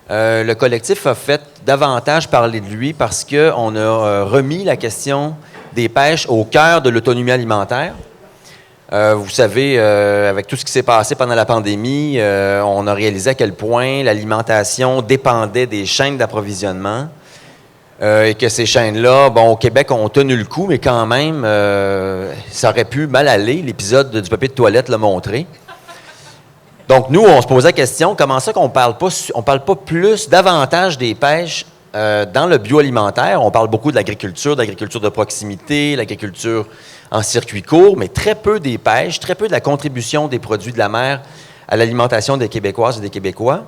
Le collectif a fait davantage parler de lui parce qu'on a remis la question des pêches au cœur de l'autonomie alimentaire. Vous savez, avec tout ce qui s'est passé pendant la pandémie, on a réalisé à quel point l'alimentation dépendait des chaînes d'approvisionnement et que ces chaînes-là, bon, au Québec, ont tenu le coup, mais quand même, ça aurait pu mal aller. L'épisode du papier de toilette l'a montré. Donc, nous, on se posait la question, comment ça qu'on parle pas plus, davantage des pêches dans le bioalimentaire? On parle beaucoup de l'agriculture de proximité, l'agriculture en circuit court, mais très peu des pêches, très peu de la contribution des produits de la mer à l'alimentation des Québécoises et des Québécois.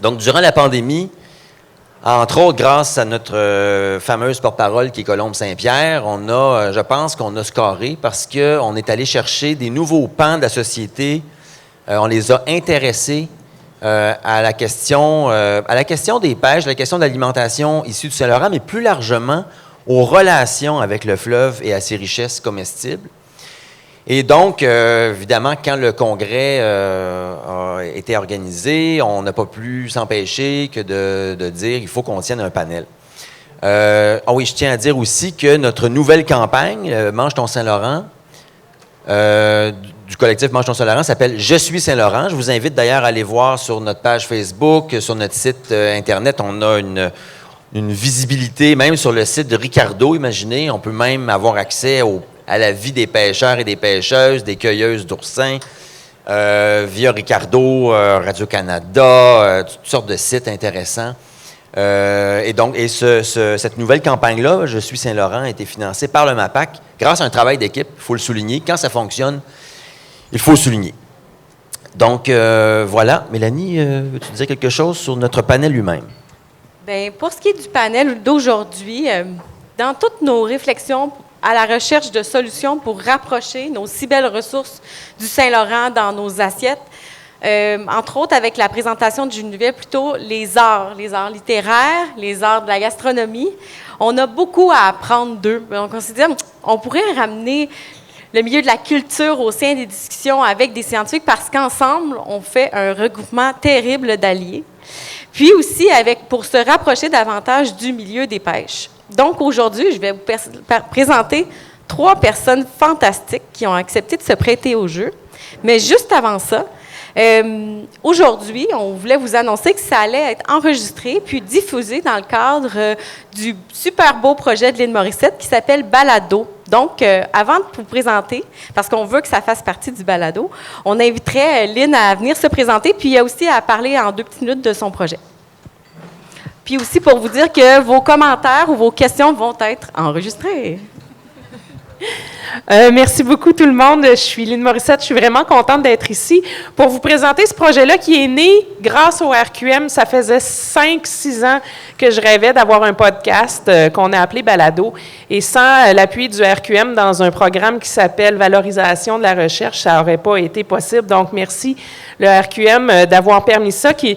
Donc, durant la pandémie, entre autres, grâce à notre fameuse porte-parole qui est Colombe Saint-Pierre, je pense qu'on a scoré parce qu'on est allé chercher des nouveaux pans de la société. On les a intéressés à la question des pêches, à la question de l'alimentation issue du Saint-Laurent, mais plus largement aux relations avec le fleuve et à ses richesses comestibles. Et donc, évidemment, quand le congrès a été organisé, on n'a pas pu s'empêcher que de dire qu'il faut qu'on tienne un panel. Oui, je tiens à dire aussi que notre nouvelle campagne, Mange ton Saint-Laurent, du collectif Mange ton Saint-Laurent, s'appelle « Je suis Saint-Laurent ». Je vous invite d'ailleurs à aller voir sur notre page Facebook, sur notre site Internet. On a une visibilité, même sur le site de Ricardo, imaginez. On peut même avoir accès à la vie des pêcheurs et des pêcheuses, des cueilleuses d'oursins, via Ricardo, Radio-Canada, toutes sortes de sites intéressants. Cette nouvelle campagne-là, Je suis Saint-Laurent, a été financée par le MAPAC grâce à un travail d'équipe, il faut le souligner. Quand ça fonctionne, il faut le souligner. Donc, voilà. Mélanie, veux-tu dire quelque chose sur notre panel lui-même? Bien, pour ce qui est du panel d'aujourd'hui, dans toutes nos réflexions à la recherche de solutions pour rapprocher nos si belles ressources du Saint-Laurent dans nos assiettes, entre autres avec la présentation de Geneviève, plutôt les arts littéraires, les arts de la gastronomie. On a beaucoup à apprendre d'eux. Donc, on s'est dit, on pourrait ramener le milieu de la culture au sein des discussions avec des scientifiques parce qu'ensemble, on fait un regroupement terrible d'alliés. Puis aussi, pour se rapprocher davantage du milieu des pêches. Donc, aujourd'hui, je vais vous présenter 3 personnes fantastiques qui ont accepté de se prêter au jeu. Mais juste avant ça, aujourd'hui, on voulait vous annoncer que ça allait être enregistré puis diffusé dans le cadre du super beau projet de Lynn Morissette qui s'appelle Balado. Donc, avant de vous présenter, parce qu'on veut que ça fasse partie du Balado, on inviterait Lynn à venir se présenter puis aussi à parler en 2 petites minutes de son projet. Puis aussi pour vous dire que vos commentaires ou vos questions vont être enregistrés. Merci beaucoup tout le monde. Je suis Lynn Morissette. Je suis vraiment contente d'être ici pour vous présenter ce projet-là qui est né grâce au RQM. Ça faisait 5-6 ans que je rêvais d'avoir un podcast qu'on a appelé Balado. Et sans l'appui du RQM dans un programme qui s'appelle Valorisation de la recherche, ça n'aurait pas été possible. Donc, merci le RQM d'avoir permis ça, qui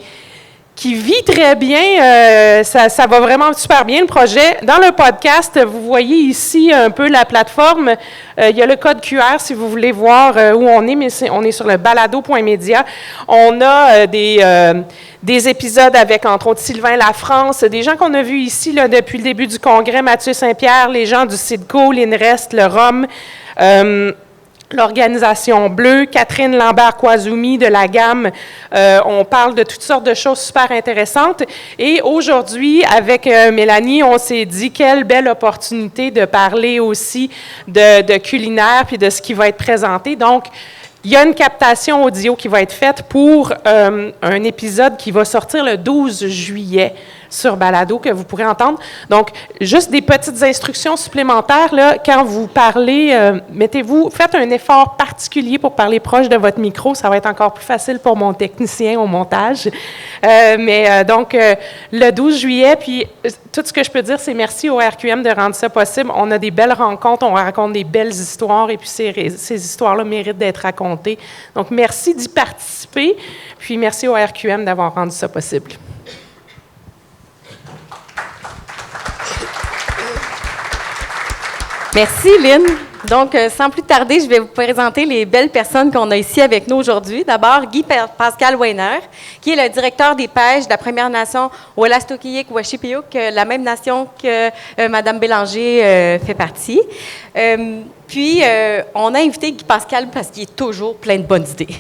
vit très bien. Ça va vraiment super bien, le projet. Dans le podcast, vous voyez ici un peu la plateforme. Il y a le code QR si vous voulez voir où on est, mais on est sur le balado.media. On a des épisodes avec, entre autres, Sylvain Lafrance, des gens qu'on a vus ici là, depuis le début du congrès, Mathieu Saint-Pierre, les gens du CIDCO, l'INREST, le ROM, l'Organisation Bleue, Catherine Lambert-Kwazumi de la Gamme. On parle de toutes sortes de choses super intéressantes. Et aujourd'hui, avec Mélanie, on s'est dit quelle belle opportunité de parler aussi de culinaire puis de ce qui va être présenté. Donc, il y a une captation audio qui va être faite pour un épisode qui va sortir le 12 juillet sur Balado, que vous pourrez entendre. Donc, juste des petites instructions supplémentaires, là, quand vous parlez, faites un effort particulier pour parler proche de votre micro, ça va être encore plus facile pour mon technicien au montage. Donc, le 12 juillet, puis tout ce que je peux dire, c'est merci au RQM de rendre ça possible. On a des belles rencontres, on raconte des belles histoires, et puis ces histoires-là méritent d'être racontées. Donc, merci d'y participer, puis merci au RQM d'avoir rendu ça possible. Merci, Lynn. Donc, sans plus tarder, je vais vous présenter les belles personnes qu'on a ici avec nous aujourd'hui. D'abord, Guy-Pascal Weiner, qui est le directeur des pêches de la Première Nation Wolastoqiyik-Washipiuk, la même nation que Mme Bélanger fait partie. Puis, on a invité Guy-Pascal parce qu'il est toujours plein de bonnes idées.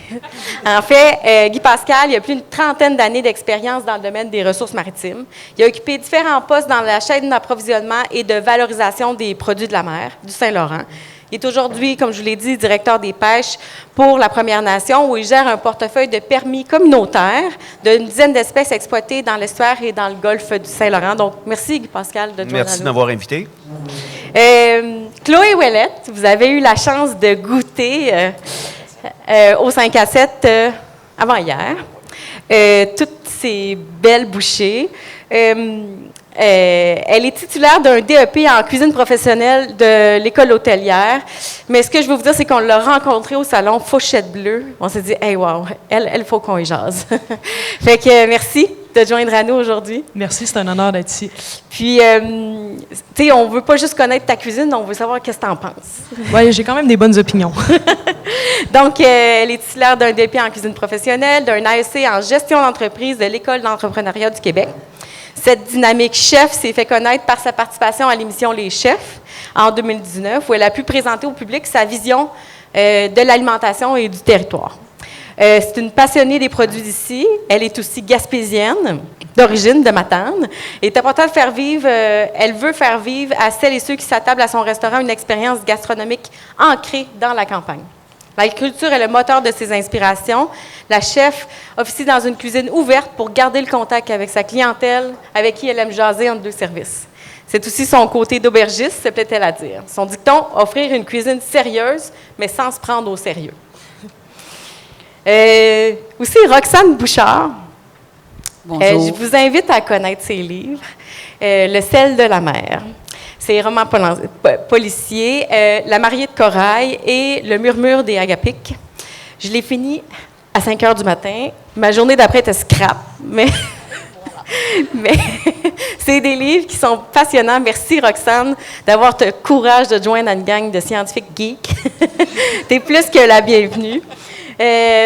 En fait, Guy-Pascal, il a plus d'une trentaine d'années d'expérience dans le domaine des ressources maritimes. Il a occupé différents postes dans la chaîne d'approvisionnement et de valorisation des produits de la mer du Saint-Laurent. Il est aujourd'hui, comme je vous l'ai dit, directeur des pêches pour la Première Nation, où il gère un portefeuille de permis communautaires d'une dizaine d'espèces exploitées dans l'estuaire et dans le golfe du Saint-Laurent. Donc, merci, Guy-Pascal, de joindre à nous. Merci de m'avoir invité. Chloé Ouellette, vous avez eu la chance de goûter au 5 à 7 avant-hier. Toutes ces belles bouchées. Elle est titulaire d'un DEP en cuisine professionnelle de l'école hôtelière. Mais ce que je veux vous dire, c'est qu'on l'a rencontrée au salon Fauchette Bleue. On s'est dit, hey, wow, elle faut qu'on y jase. Fait que merci de te joindre à nous aujourd'hui. Merci, c'est un honneur d'être ici. Puis, tu sais, on veut pas juste connaître ta cuisine, on veut savoir qu'est-ce que tu en penses. Oui, j'ai quand même des bonnes opinions. Donc, elle est titulaire d'un DEP en cuisine professionnelle, d'un AEC en gestion d'entreprise de l'École d'entrepreneuriat du Québec. Cette dynamique chef s'est fait connaître par sa participation à l'émission Les Chefs en 2019, où elle a pu présenter au public sa vision de l'alimentation et du territoire. C'est une passionnée des produits d'ici. Elle est aussi gaspésienne, d'origine de Matane. Il est important de faire vivre, elle veut faire vivre à celles et ceux qui s'attablent à son restaurant une expérience gastronomique ancrée dans la campagne. L'agriculture est le moteur de ses inspirations. La chef officie dans une cuisine ouverte pour garder le contact avec sa clientèle, avec qui elle aime jaser entre deux services. C'est aussi son côté d'aubergiste, se plaît-elle à dire. Son dicton, offrir une cuisine sérieuse, mais sans se prendre au sérieux. Aussi, Roxane Bouchard. Bonjour. Je vous invite à connaître ses livres. Le sel de la mer. Ses romans policiers, La mariée de corail et Le murmure des agapics. Je l'ai fini à 5 heures du matin. Ma journée d'après était scrap, mais c'est des livres qui sont passionnants. Merci, Roxane, d'avoir le courage de te joindre à une gang de scientifiques geeks. Tu es plus que la bienvenue.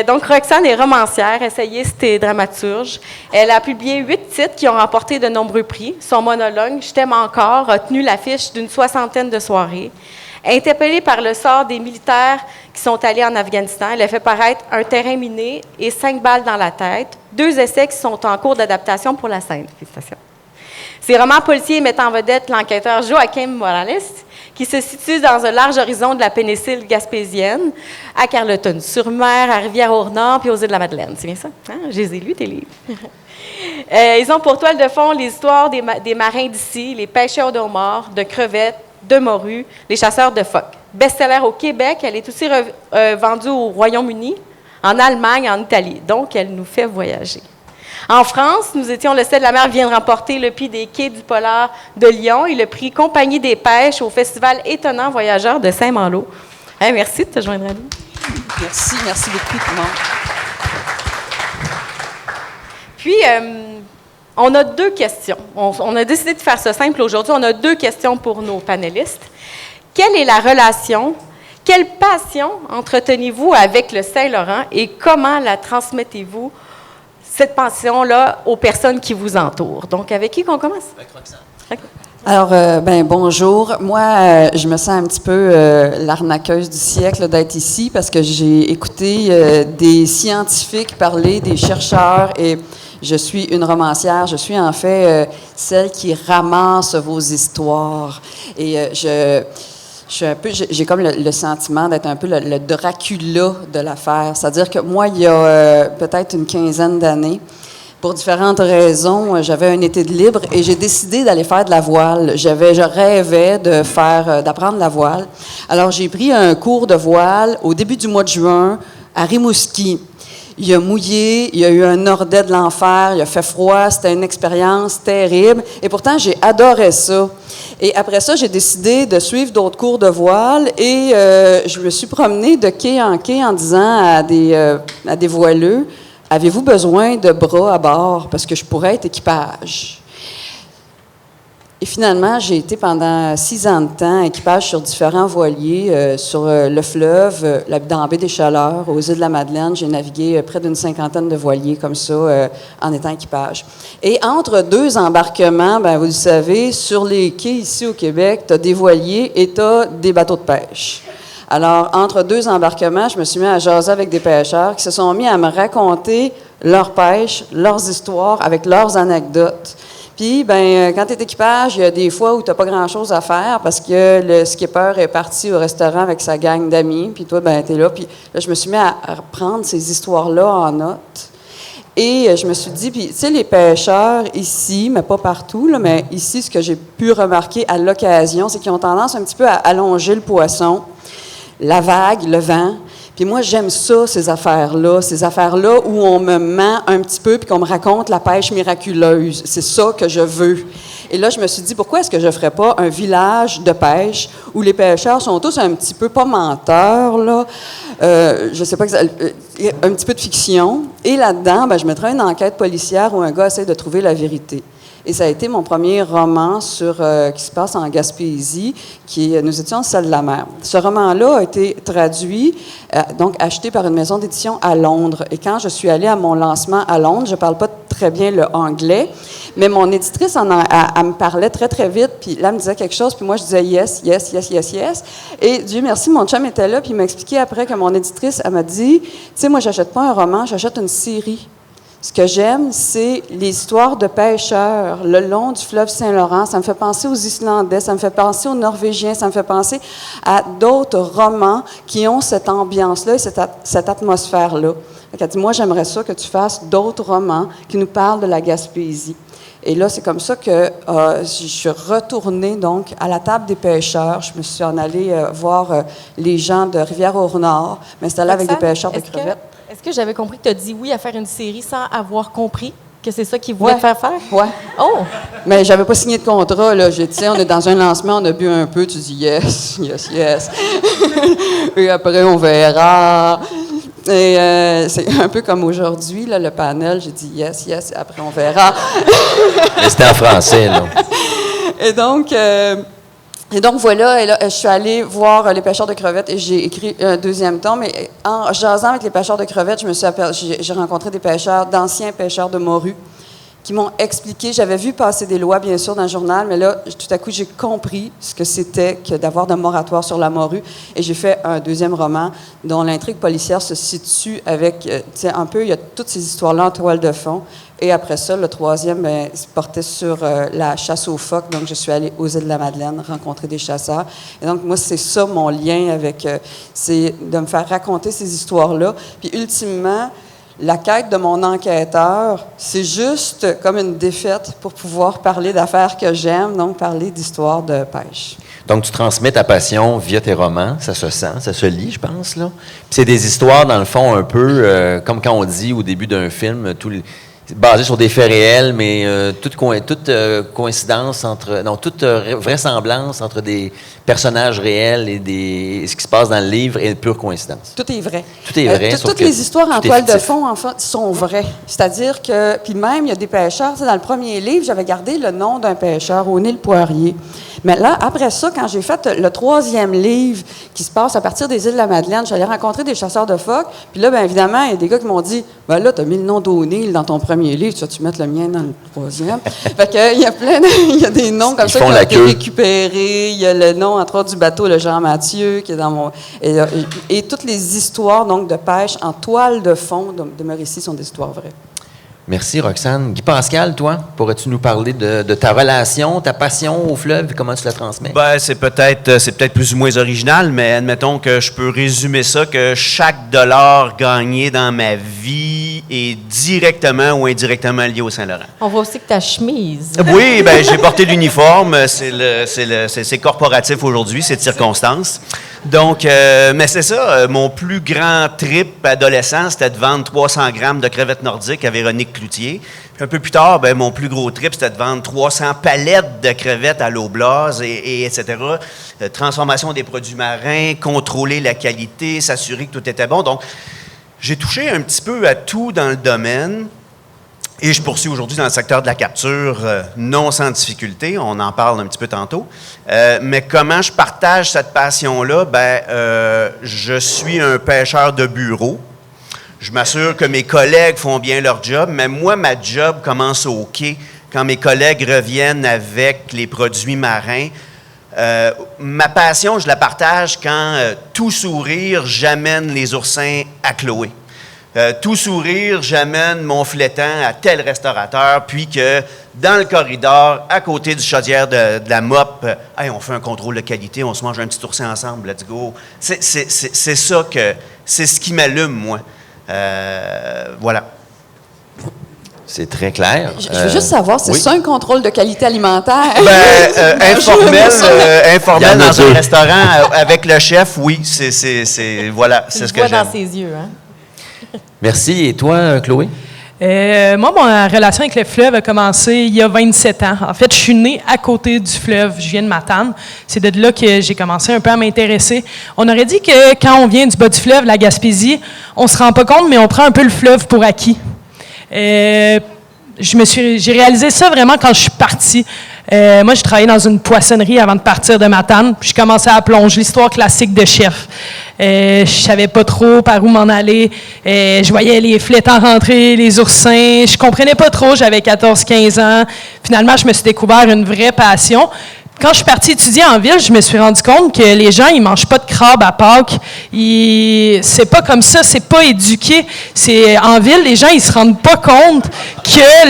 Donc, Roxane est romancière, essayiste et dramaturge. Elle a publié 8 titres qui ont remporté de nombreux prix. Son monologue, Je t'aime encore, a tenu l'affiche d'une 60aine de soirées. Interpellée par le sort des militaires qui sont allés en Afghanistan, elle a fait paraître Un terrain miné et 5 balles dans la tête, 2 essais qui sont en cours d'adaptation pour la scène. Félicitations. Ses romans policiers mettent en vedette l'enquêteur Joaquim Morales, qui se situe dans un large horizon de la péninsule gaspésienne, à Carleton-sur-Mer, à Rivière-au-Nord, puis aux îles de la Madeleine. C'est bien ça? Hein? Je les ai lus, tes livres. Ils ont pour toile de fond les histoires des marins d'ici, les pêcheurs de homards, de crevettes, de morues, les chasseurs de phoques. Best-seller au Québec, elle est aussi vendue au Royaume-Uni, en Allemagne, en Italie. Donc, elle nous fait voyager. En France, nous étions, le sel de la mer vient de remporter le prix des quais du Polar de Lyon et le prix Compagnie des pêches au Festival Étonnant Voyageurs de Saint-Malo. Hey, merci de te joindre à nous. Merci beaucoup tout le monde. Puis, on a 2 questions. On a décidé de faire ça simple aujourd'hui. On a 2 questions pour nos panélistes. Quelle est la relation, quelle passion entretenez-vous avec le Saint-Laurent et comment la transmettez-vous, cette passion-là, aux personnes qui vous entourent? Donc, avec qui qu'on commence? Avec Roxane. Alors, bonjour. Moi, je me sens un petit peu l'arnaqueuse du siècle d'être ici parce que j'ai écouté des scientifiques parler, des chercheurs, et je suis une romancière. Je suis en fait celle qui ramasse vos histoires. Et j'ai comme le sentiment d'être un peu le Dracula de l'affaire. C'est-à-dire que moi, il y a peut-être une 15aine d'années, pour différentes raisons, j'avais un été de libre et j'ai décidé d'aller faire de la voile. Je rêvais d'apprendre la voile. Alors, j'ai pris un cours de voile au début du mois de juin à Rimouski. Il a mouillé, il y a eu un ordet de l'enfer, il a fait froid, c'était une expérience terrible. Et pourtant, j'ai adoré ça. Et après ça, j'ai décidé de suivre d'autres cours de voile et je me suis promenée de quai en quai en disant à des voileux, « Avez-vous besoin de bras à bord? Parce que je pourrais être équipage. » Et finalement, j'ai été pendant 6 ans de temps équipage sur différents voiliers sur le fleuve, dans la baie des Chaleurs, aux îles de la Madeleine. J'ai navigué près d'une 50aine de voiliers comme ça en étant équipage. Et entre 2 embarquements, ben, vous le savez, sur les quais ici au Québec, tu as des voiliers et tu as des bateaux de pêche. Alors, entre 2 embarquements, je me suis mis à jaser avec des pêcheurs qui se sont mis à me raconter leur pêche, leurs histoires, avec leurs anecdotes. Puis, ben, quand tu es équipage, il y a des fois où tu n'as pas grand-chose à faire parce que le skipper est parti au restaurant avec sa gang d'amis, puis toi, ben, tu es là. Puis là, je me suis mis à reprendre ces histoires-là en note. Et je me suis dit, puis tu sais, les pêcheurs ici, mais pas partout, là, mais ici, ce que j'ai pu remarquer à l'occasion, c'est qu'ils ont tendance un petit peu à allonger le poisson, la vague, le vent. Puis moi, j'aime ça, ces affaires-là où on me ment un petit peu puis qu'on me raconte la pêche miraculeuse. C'est ça que je veux. Et là, je me suis dit, pourquoi est-ce que je ne ferais pas un village de pêche où les pêcheurs sont tous un petit peu, pas menteurs, là, je sais pas, un petit peu de fiction. Et là-dedans, ben, je mettrais une enquête policière où un gars essaie de trouver la vérité. Et ça a été mon premier roman qui se passe en Gaspésie, Nous étions Celle de la mer. Ce roman-là a été traduit, donc acheté par une maison d'édition à Londres. Et quand je suis allée à mon lancement à Londres, je ne parle pas très bien le anglais, mais mon éditrice, elle me parlait très, très vite, puis là, elle me disait quelque chose, puis moi, je disais yes, yes, yes, yes, yes. Et Dieu merci, mon chum était là, puis il m'a expliqué après que mon éditrice, elle m'a dit, tu sais, moi, j'achète pas un roman, j'achète une série. Ce que j'aime, c'est les histoires de pêcheurs le long du fleuve Saint-Laurent. Ça me fait penser aux Islandais, ça me fait penser aux Norvégiens, ça me fait penser à d'autres romans qui ont cette ambiance-là et cette atmosphère-là. Elle a dit, moi, j'aimerais ça que tu fasses d'autres romans qui nous parlent de la Gaspésie. Et là, c'est comme ça que je suis retournée donc à la table des pêcheurs. Je me suis en allée voir les gens de Rivière-au-Nord, m'installer avec des pêcheurs de crevettes. Est-ce que j'avais compris que tu as dit oui à faire une série sans avoir compris que c'est ça qu'ils voulaient te faire faire? Oui. Oh! Mais j'avais pas signé de contrat, là. J'ai dit, on est dans un lancement, on a bu un peu, tu dis yes, yes, yes. Et après, on verra. Et c'est un peu comme aujourd'hui, là, le panel, j'ai dit yes, yes, et après, on verra. Mais c'était en français, là. Et donc, voilà, et là, je suis allée voir les pêcheurs de crevettes et j'ai écrit un 2e tome. Mais en jasant avec les pêcheurs de crevettes, j'ai rencontré d'anciens pêcheurs de morues qui m'ont expliqué. J'avais vu passer des lois, bien sûr, dans le journal, mais là, tout à coup, j'ai compris ce que c'était que d'avoir un moratoire sur la morue. Et j'ai fait un 2e roman dont l'intrigue policière se situe avec, tu sais, un peu, il y a toutes ces histoires-là en toile de fond. Et après ça, le 3e se portait sur la chasse aux phoques. Donc, je suis allée aux îles de la Madeleine rencontrer des chasseurs. Et donc, moi, c'est ça mon lien avec... c'est de me faire raconter ces histoires-là. Puis, ultimement, la quête de mon enquêteur, c'est juste comme une défaite pour pouvoir parler d'affaires que j'aime, donc parler d'histoires de pêche. Donc, tu transmets ta passion via tes romans, ça se sent, ça se lit, je pense, là. Puis c'est des histoires, dans le fond, un peu comme quand on dit au début d'un film, basé sur des faits réels, mais toute coïncidence toute vraisemblance entre des personnages réels et ce qui se passe dans le livre est pure coïncidence. Tout est vrai. Tout est vrai. Toutes les histoires en toile de fond, en fait, sont vraies. C'est-à-dire que, puis même, il y a des pêcheurs, dans le premier livre, j'avais gardé le nom d'un pêcheur, O'Neill Poirier. Mais là, après ça, quand j'ai fait le 3e livre qui se passe à partir des îles de la Madeleine, j'allais rencontrer des chasseurs de phoques. Puis là, bien évidemment, il y a des gars qui m'ont dit, ben là, tu as mis le nom d'O'Neill dans ton premier livre, tu vas-tu mettre le mien dans le 3e? Fait que, il y a il y a des noms comme ça qui ont été récupérés. Il y a le nom, entre autres, du bateau, le Jean-Mathieu, qui est dans mon... Et toutes les histoires, donc, de pêche en toile de fond de mes récits sont des histoires vraies. Merci, Roxane. Guy Pascal, toi, pourrais-tu nous parler de ta relation, ta passion au fleuve et comment tu la transmets? Ben, c'est peut-être plus ou moins original, mais admettons que je peux résumer ça, que chaque dollar gagné dans ma vie est directement ou indirectement lié au Saint-Laurent. On voit aussi que ta chemise. Oui, ben j'ai porté l'uniforme. C'est corporatif aujourd'hui, c'est de circonstance. Donc, mais c'est ça, mon plus grand trip adolescent, c'était de vendre 300 grammes de crevettes nordiques à Véronique Cloutier. Puis un peu plus tard, ben, mon plus gros trip, c'était de vendre 300 palettes de crevettes à l'eau blase, etc. Transformation des produits marins, contrôler la qualité, s'assurer que tout était bon. Donc, j'ai touché un petit peu à tout dans le domaine. Et je poursuis aujourd'hui dans le secteur de la capture, non sans difficulté. On en parle un petit peu tantôt. Mais comment je partage cette passion-là? Je suis un pêcheur de bureau. Je m'assure que mes collègues font bien leur job, mais moi, ma job commence au quai. Quand mes collègues reviennent avec les produits marins, ma passion, je la partage quand tout sourire, j'amène les oursins à Chloé. Tout sourire, j'amène mon flétan à tel restaurateur, puis que dans le corridor, à côté du chaudière de la MOP, hey, on fait un contrôle de qualité, on se mange un petit oursin ensemble, let's go. C'est ça c'est ce qui m'allume, moi. Voilà. C'est très clair. Je veux juste savoir, c'est oui. ça un contrôle de qualité alimentaire? Informel dans un restaurant avec le chef, oui, voilà, c'est ce que vois j'aime. dans ses yeux, hein? Merci. Et toi, Chloé? Moi, ma relation avec le fleuve a commencé il y a 27 ans. En fait, je suis née à côté du fleuve. Je viens de Matane. C'est de là que j'ai commencé un peu à m'intéresser. On aurait dit que quand on vient du bas du fleuve, la Gaspésie, on se rend pas compte, mais on prend un peu le fleuve pour acquis. J'ai réalisé ça vraiment quand je suis partie. Moi, je travaillais dans une poissonnerie avant de partir de Matane. Puis je commençais à plonger, l'histoire classique de chef. Je savais pas trop par où m'en aller. Je voyais les flétans rentrer, les oursins. Je comprenais pas trop, j'avais 14-15 ans. Finalement, je me suis découvert une vraie passion. Quand je suis partie étudier en ville, je me suis rendu compte que les gens, ils mangent pas de crabe à Pâques. C'est pas comme ça, c'est pas éduqué. En ville, les gens, ils se rendent pas compte que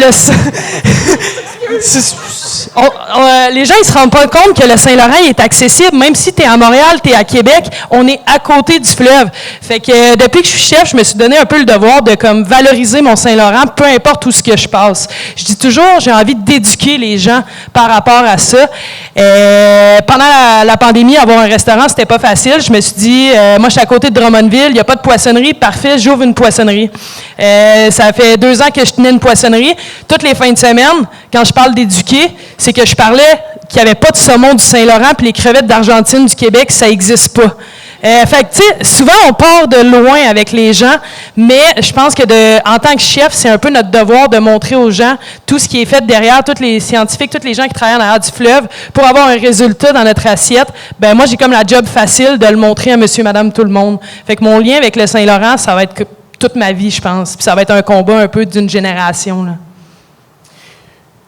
les gens, ils se rendent pas compte que le Saint-Laurent il est accessible. Même si tu es à Montréal, tu es à Québec, on est à côté du fleuve. Fait que depuis que je suis chef, je me suis donné un peu le devoir de valoriser mon Saint-Laurent, peu importe où ce que je passe. Je dis toujours, j'ai envie d'éduquer les gens par rapport à ça. Pendant la pandémie, avoir un restaurant, c'était pas facile. Je me suis dit, moi, je suis à côté de Drummondville, il n'y a pas de poissonnerie, parfait, j'ouvre une poissonnerie. Ça fait 2 ans que je tenais une poissonnerie. Toutes les fins de semaine, quand je parle d'éduquer, c'est que je parlais qu'il n'y avait pas de saumon du Saint-Laurent, puis les crevettes d'Argentine du Québec, ça n'existe pas. Fait que, tu sais, souvent, on part de loin avec les gens, mais je pense que en tant que chef, c'est un peu notre devoir de montrer aux gens tout ce qui est fait derrière, tous les scientifiques, tous les gens qui travaillent en arrière du fleuve, pour avoir un résultat dans notre assiette. Ben moi, j'ai comme la job facile de le montrer à monsieur, madame, tout le monde. Fait que mon lien avec le Saint-Laurent, ça va être toute ma vie, je pense. Puis ça va être un combat un peu d'une génération, là.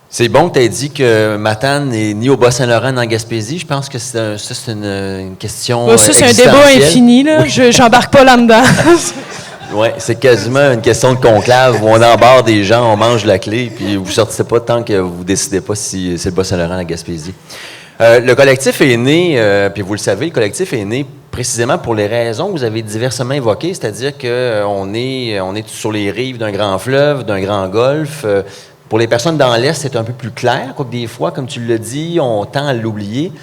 C'est bon que tu aies dit que Matane n'est ni au Bas-Saint-Laurent ni en Gaspésie. Je pense que c'est une question Ça, c'est un débat infini, là. Oui. J'embarque pas là-dedans. Oui, c'est quasiment une question de conclave où on embarque des gens, on mange la clé, puis vous ne sortez pas tant que vous ne décidez pas si c'est le Bas-Saint-Laurent ou la Gaspésie. Le collectif est né, puis vous le savez, le collectif est né précisément pour les raisons que vous avez diversement évoquées, c'est-à-dire qu'on est sur les rives d'un grand fleuve, d'un grand golfe. Pour les personnes dans l'Est, c'est un peu plus clair, quoique des fois, comme tu l'as dit, on tend à l'oublier.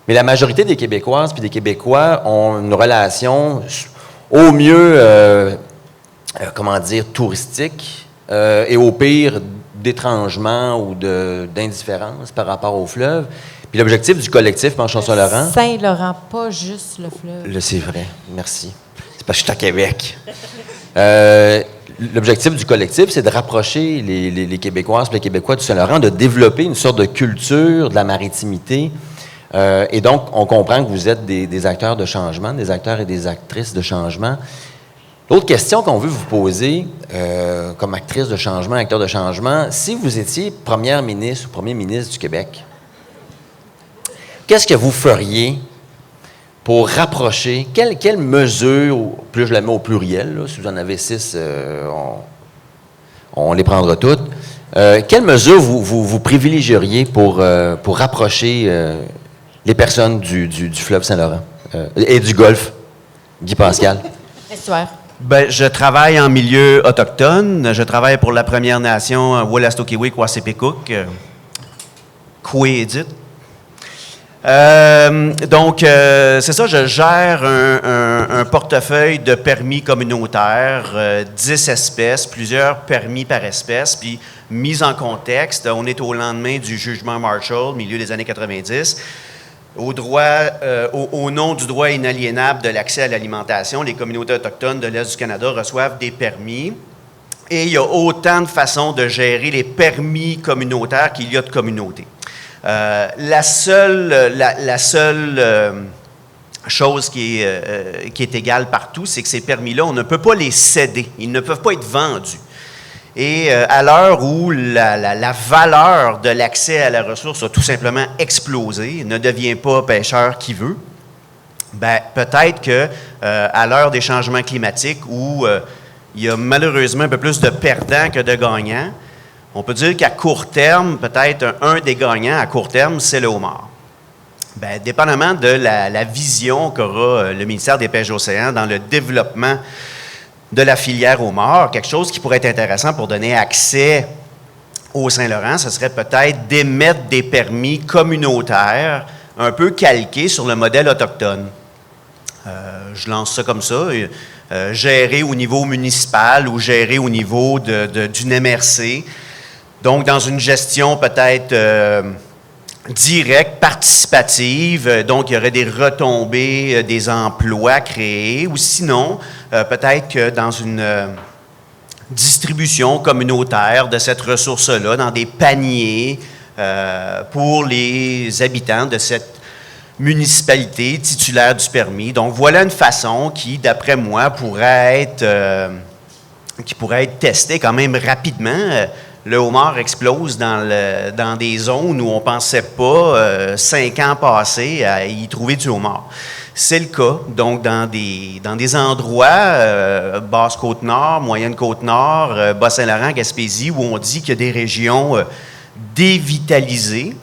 Mais la majorité des Québécoises puis des Québécois ont une relation au mieux, touristique, et au pire, d'étrangement ou d'indifférence par rapport au fleuve. Puis l'objectif du collectif Penchons sur Laurent... Saint-Laurent, pas juste le fleuve. C'est vrai, merci. C'est parce que je suis à Québec. L'objectif du collectif, c'est de rapprocher les Québécoises et les Québécois du Saint-Laurent, de développer une sorte de culture de la maritimité. Et donc, on comprend que vous êtes des acteurs de changement, des acteurs et des actrices de changement. L'autre question qu'on veut vous poser, comme actrice de changement, acteur de changement, si vous étiez première ministre ou premier ministre du Québec, qu'est-ce que vous feriez pour rapprocher, quelle mesure, plus je la mets au pluriel, là, si vous en avez 6, on les prendra toutes, quelle mesure vous privilégieriez pour rapprocher les personnes du fleuve Saint-Laurent et du golfe, Guy Pascal? Estuaire. Je travaille en milieu autochtone. Je travaille pour la Première Nation Wolastoqiyik Wasipekuk, Kouédit. Donc, c'est ça, je gère un portefeuille de permis communautaires, 10 espèces, plusieurs permis par espèce, puis mise en contexte, on est au lendemain du jugement Marshall, milieu des années 90. Au nom du droit inaliénable de l'accès à l'alimentation, les communautés autochtones de l'Est du Canada reçoivent des permis Et il y a autant de façons de gérer les permis communautaires qu'il y a de communautés. La seule chose qui est égale partout, c'est que ces permis-là, on ne peut pas les céder. Ils ne peuvent pas être vendus. Et à l'heure où la valeur de l'accès à la ressource a tout simplement explosé, ne devient pas pêcheur qui veut, ben, peut-être que à l'heure des changements climatiques où il y a malheureusement un peu plus de perdants que de gagnants, on peut dire qu'à court terme, peut-être un des gagnants à court terme, c'est le homard. Bien, dépendamment de la vision qu'aura le ministère des Pêches d'Océan dans le développement de la filière homard, quelque chose qui pourrait être intéressant pour donner accès au Saint-Laurent, ce serait peut-être d'émettre des permis communautaires un peu calqués sur le modèle autochtone. Je lance ça comme ça. Géré au niveau municipal ou géré au niveau d'une MRC. Donc, dans une gestion peut-être directe, participative, donc il y aurait des retombées, des emplois créés, ou sinon, peut-être que dans une distribution communautaire de cette ressource-là, dans des paniers pour les habitants de cette municipalité titulaire du permis. Donc, voilà une façon qui, d'après moi, pourrait être testée quand même rapidement. Le homard explose dans des zones où on ne pensait pas, 5 ans passés, à y trouver du homard. C'est le cas, donc, dans des endroits, Basse-Côte-Nord, Moyenne-Côte-Nord, Bas-Saint-Laurent, Gaspésie, où on dit qu'il y a des régions dévitalisées.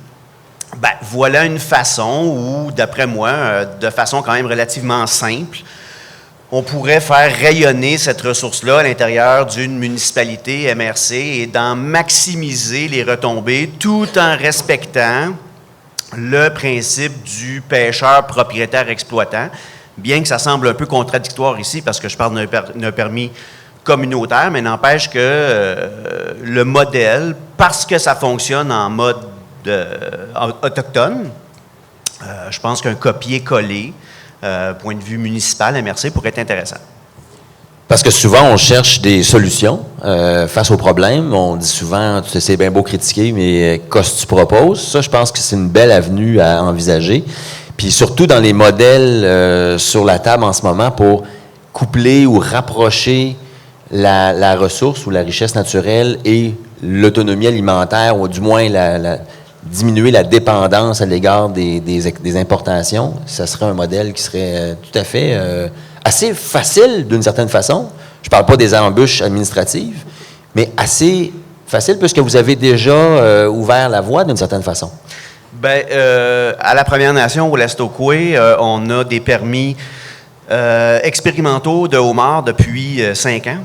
Ben, voilà une façon où, d'après moi, de façon quand même relativement simple, on pourrait faire rayonner cette ressource-là à l'intérieur d'une municipalité MRC et d'en maximiser les retombées tout en respectant le principe du pêcheur propriétaire exploitant, bien que ça semble un peu contradictoire ici parce que je parle d'un permis communautaire, mais n'empêche que le modèle, parce que ça fonctionne en mode autochtone, je pense qu'un copier-coller, point de vue municipal, MRC, pourrait être intéressant. Parce que souvent, on cherche des solutions face aux problèmes. On dit souvent, tu sais, c'est bien beau critiquer, mais qu'est-ce que tu proposes? Ça, je pense que c'est une belle avenue à envisager. Puis surtout dans les modèles sur la table en ce moment pour coupler ou rapprocher la ressource ou la richesse naturelle et l'autonomie alimentaire, ou du moins diminuer la dépendance à l'égard des importations, ça serait un modèle qui serait tout à fait assez facile d'une certaine façon. Je ne parle pas des embûches administratives, mais assez facile puisque vous avez déjà ouvert la voie d'une certaine façon. Bien, à la Première Nation, au Lestokwe, on a des permis expérimentaux de homard depuis 5 ans.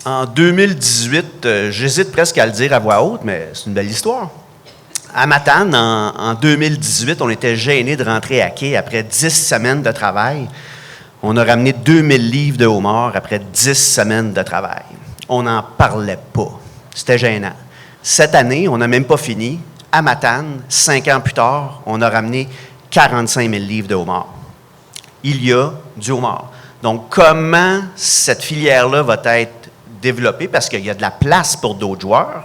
En 2018, j'hésite presque à le dire à voix haute, mais c'est une belle histoire. À Matane, en 2018, on était gênés de rentrer à quai après 10 semaines de travail. On a ramené 2000 livres de homard après 10 semaines de travail. On n'en parlait pas. C'était gênant. Cette année, on n'a même pas fini. À Matane, 5 ans plus tard, on a ramené 45 000 livres de homard. Il y a du homard. Donc, comment cette filière-là va être développée? Parce qu'il y a de la place pour d'autres joueurs.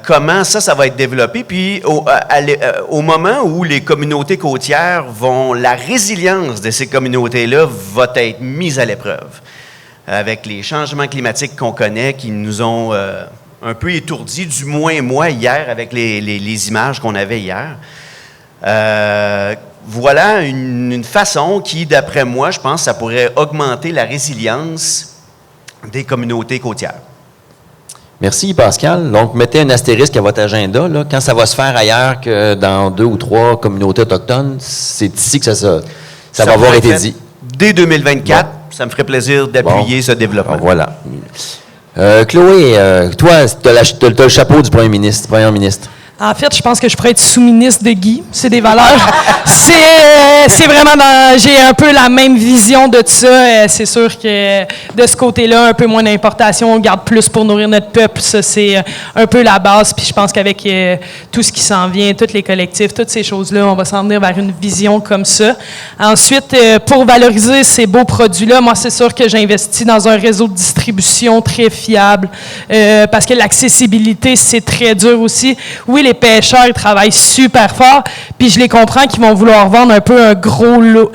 Comment ça va être développé, puis au moment où les communautés côtières la résilience de ces communautés-là va être mise à l'épreuve, avec les changements climatiques qu'on connaît, qui nous ont un peu étourdis, du moins moi hier, avec les images qu'on avait hier. Voilà une façon qui, d'après moi, je pense, ça pourrait augmenter la résilience des communautés côtières. Merci, Pascal. Donc, mettez un astérisque à votre agenda. Là. Quand ça va se faire ailleurs que dans 2 ou 3 communautés autochtones, c'est ici que ça va avoir été dit. Dès 2024, ça me ferait plaisir d'appuyer ce développement. Bon, voilà. Chloé, toi, tu as le chapeau du Première ministre. En fait, je pense que je pourrais être sous-ministre de Guy. C'est des valeurs. C'est vraiment j'ai un peu la même vision de tout ça. C'est sûr que de ce côté-là, un peu moins d'importation, on garde plus pour nourrir notre peuple. Ça, c'est un peu la base. Puis je pense qu'avec tout ce qui s'en vient, tous les collectifs, toutes ces choses-là, on va s'en venir vers une vision comme ça. Ensuite, pour valoriser ces beaux produits-là, moi, c'est sûr que j'investis dans un réseau de distribution très fiable parce que l'accessibilité, c'est très dur aussi. Oui, les pêcheurs, ils travaillent super fort, puis je les comprends qu'ils vont vouloir vendre un peu un gros lot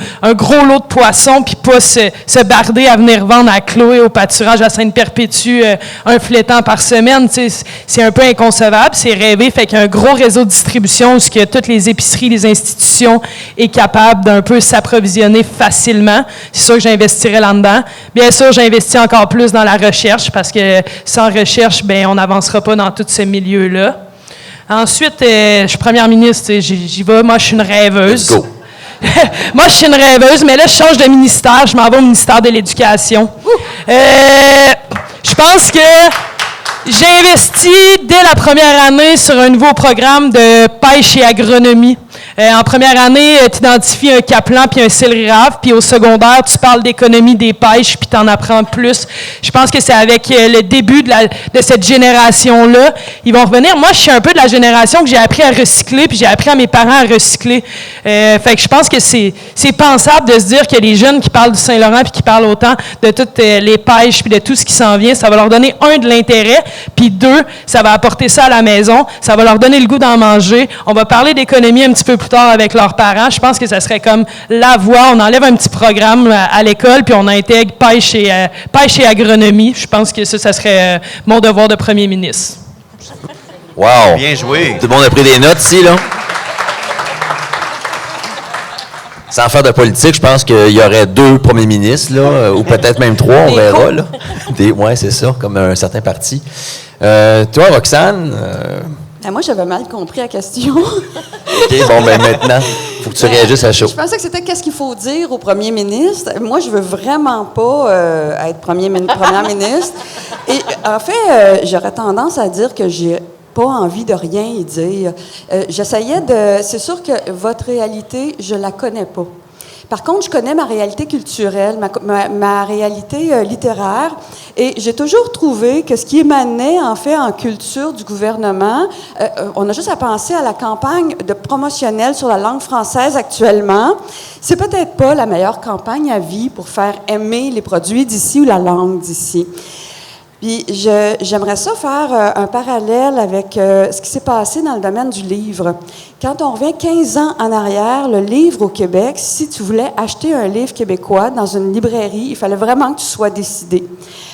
de poissons, puis pas se barder à venir vendre à Chloé au pâturage à Sainte-Perpétue un flétan par semaine. C'est un peu inconcevable, c'est rêvé. Fait qu'un gros réseau de distribution où ce que toutes les épiceries, les institutions est capable d'un peu s'approvisionner facilement. C'est sûr que j'investirais là-dedans. Bien sûr, j'investis encore plus dans la recherche parce que sans recherche, ben on n'avancera pas dans tout ce milieu-là. Ensuite, je suis première ministre, j'y vais. Moi, je suis une rêveuse. Let's go. Moi, je suis une rêveuse, mais là, je change de ministère. Je m'en vais au ministère de l'Éducation. Je pense que j'ai investi dès la première année sur un nouveau programme de pêche et agronomie. En première année, tu identifies un caplan puis un céleri rave, puis au secondaire, tu parles d'économie des pêches puis tu en apprends plus. Je pense que c'est avec le début de cette génération-là, ils vont revenir. Moi, je suis un peu de la génération que j'ai appris à recycler puis j'ai appris à mes parents à recycler. Fait que je pense que c'est pensable de se dire que les jeunes qui parlent du Saint-Laurent puis qui parlent autant de toutes les pêches puis de tout ce qui s'en vient, ça va leur donner, un, de l'intérêt, puis deux, ça va apporter ça à la maison, ça va leur donner le goût d'en manger. On va parler d'économie un petit peu plus tard avec leurs parents. Je pense que ça serait comme la voie. On enlève un petit programme à l'école, puis on intègre pêche et agronomie. Je pense que ça serait mon devoir de premier ministre. Wow! Bien joué. Tout le monde a pris des notes ici, là? Sans faire de politique, je pense qu'il y aurait 2 premiers ministres, là, ou peut-être même 3, on verra. Là. Oui, c'est ça, comme un certain parti. Toi, Roxane? Moi, j'avais mal compris la question. OK, bon, ben maintenant, il faut que tu réagisses à chaud. Je pensais que c'était qu'est-ce qu'il faut dire au premier ministre. Moi, je veux vraiment pas être première ministre. Et en fait, j'aurais tendance à dire que j'ai pas envie de rien y dire. J'essayais de... C'est sûr que votre réalité, je la connais pas. Par contre, je connais ma réalité culturelle, ma réalité littéraire, et j'ai toujours trouvé que ce qui émanait, en fait, en culture du gouvernement, on a juste à penser à la campagne de promotionnelle sur la langue française actuellement, c'est peut-être pas la meilleure campagne à vie pour faire aimer les produits d'ici ou la langue d'ici. Puis j'aimerais ça faire un parallèle avec ce qui s'est passé dans le domaine du livre. Quand on revient 15 ans en arrière, le livre au Québec, si tu voulais acheter un livre québécois dans une librairie, il fallait vraiment que tu sois décidé.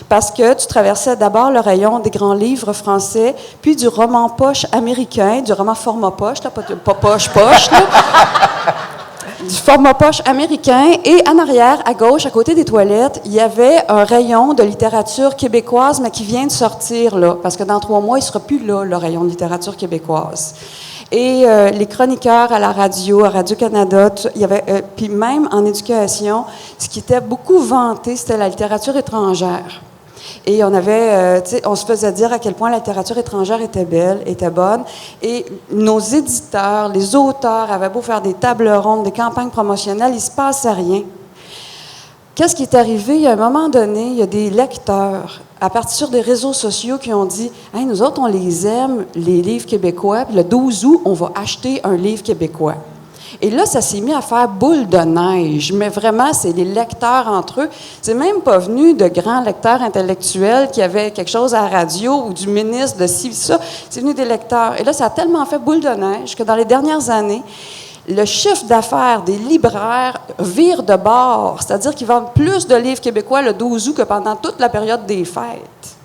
Parce que tu traversais d'abord le rayon des grands livres français, puis du roman poche américain, du roman format poche, là, pas poche-poche, là. Du format poche américain, et en arrière, à gauche, à côté des toilettes, il y avait un rayon de littérature québécoise, mais qui vient de sortir, là, parce que dans 3 mois, il ne sera plus là, le rayon de littérature québécoise. Et les chroniqueurs à la radio, à Radio-Canada, il y avait, puis même en éducation, ce qui était beaucoup vanté, c'était la littérature étrangère. Et on avait, on se faisait dire à quel point la littérature étrangère était belle, était bonne. Et nos éditeurs, les auteurs avaient beau faire des tables rondes, des campagnes promotionnelles, il ne se passait rien. Qu'est-ce qui est arrivé? Il y a un moment donné, il y a des lecteurs, à partir des réseaux sociaux, qui ont dit « Hey, nous autres, on les aime, les livres québécois, puis le 12 août, on va acheter un livre québécois. » Et là, ça s'est mis à faire boule de neige. Mais vraiment, c'est les lecteurs entre eux. C'est même pas venu de grands lecteurs intellectuels qui avaient quelque chose à la radio ou du ministre de ci, ça. C'est venu des lecteurs. Et là, ça a tellement fait boule de neige que dans les dernières années, le chiffre d'affaires des libraires vire de bord. C'est-à-dire qu'ils vendent plus de livres québécois le 12 août que pendant toute la période des fêtes.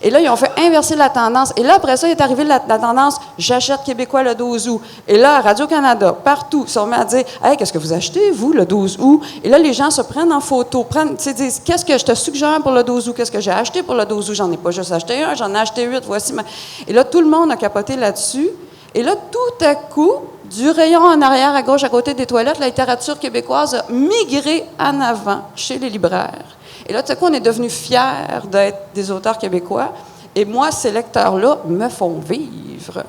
Et là, ils ont fait inverser la tendance. Et là, après ça, il est arrivé la tendance « J'achète québécois le 12 août ». Et là, à Radio-Canada, partout, ils sont mis à dire « Hey, qu'est-ce que vous achetez, vous, le 12 août ?» Et là, les gens se prennent en photo, disent « Qu'est-ce que je te suggère pour le 12 août? Qu'est-ce que j'ai acheté pour le 12 août? J'en ai pas juste acheté un, j'en ai acheté 8, voici ma... » Et là, tout le monde a capoté là-dessus. Et là, tout à coup, du rayon en arrière, à gauche, à côté des toilettes, la littérature québécoise a migré en avant chez les libraires. Et là, tout à coup, on est devenus fiers d'être des auteurs québécois. Et moi, ces lecteurs-là me font vivre.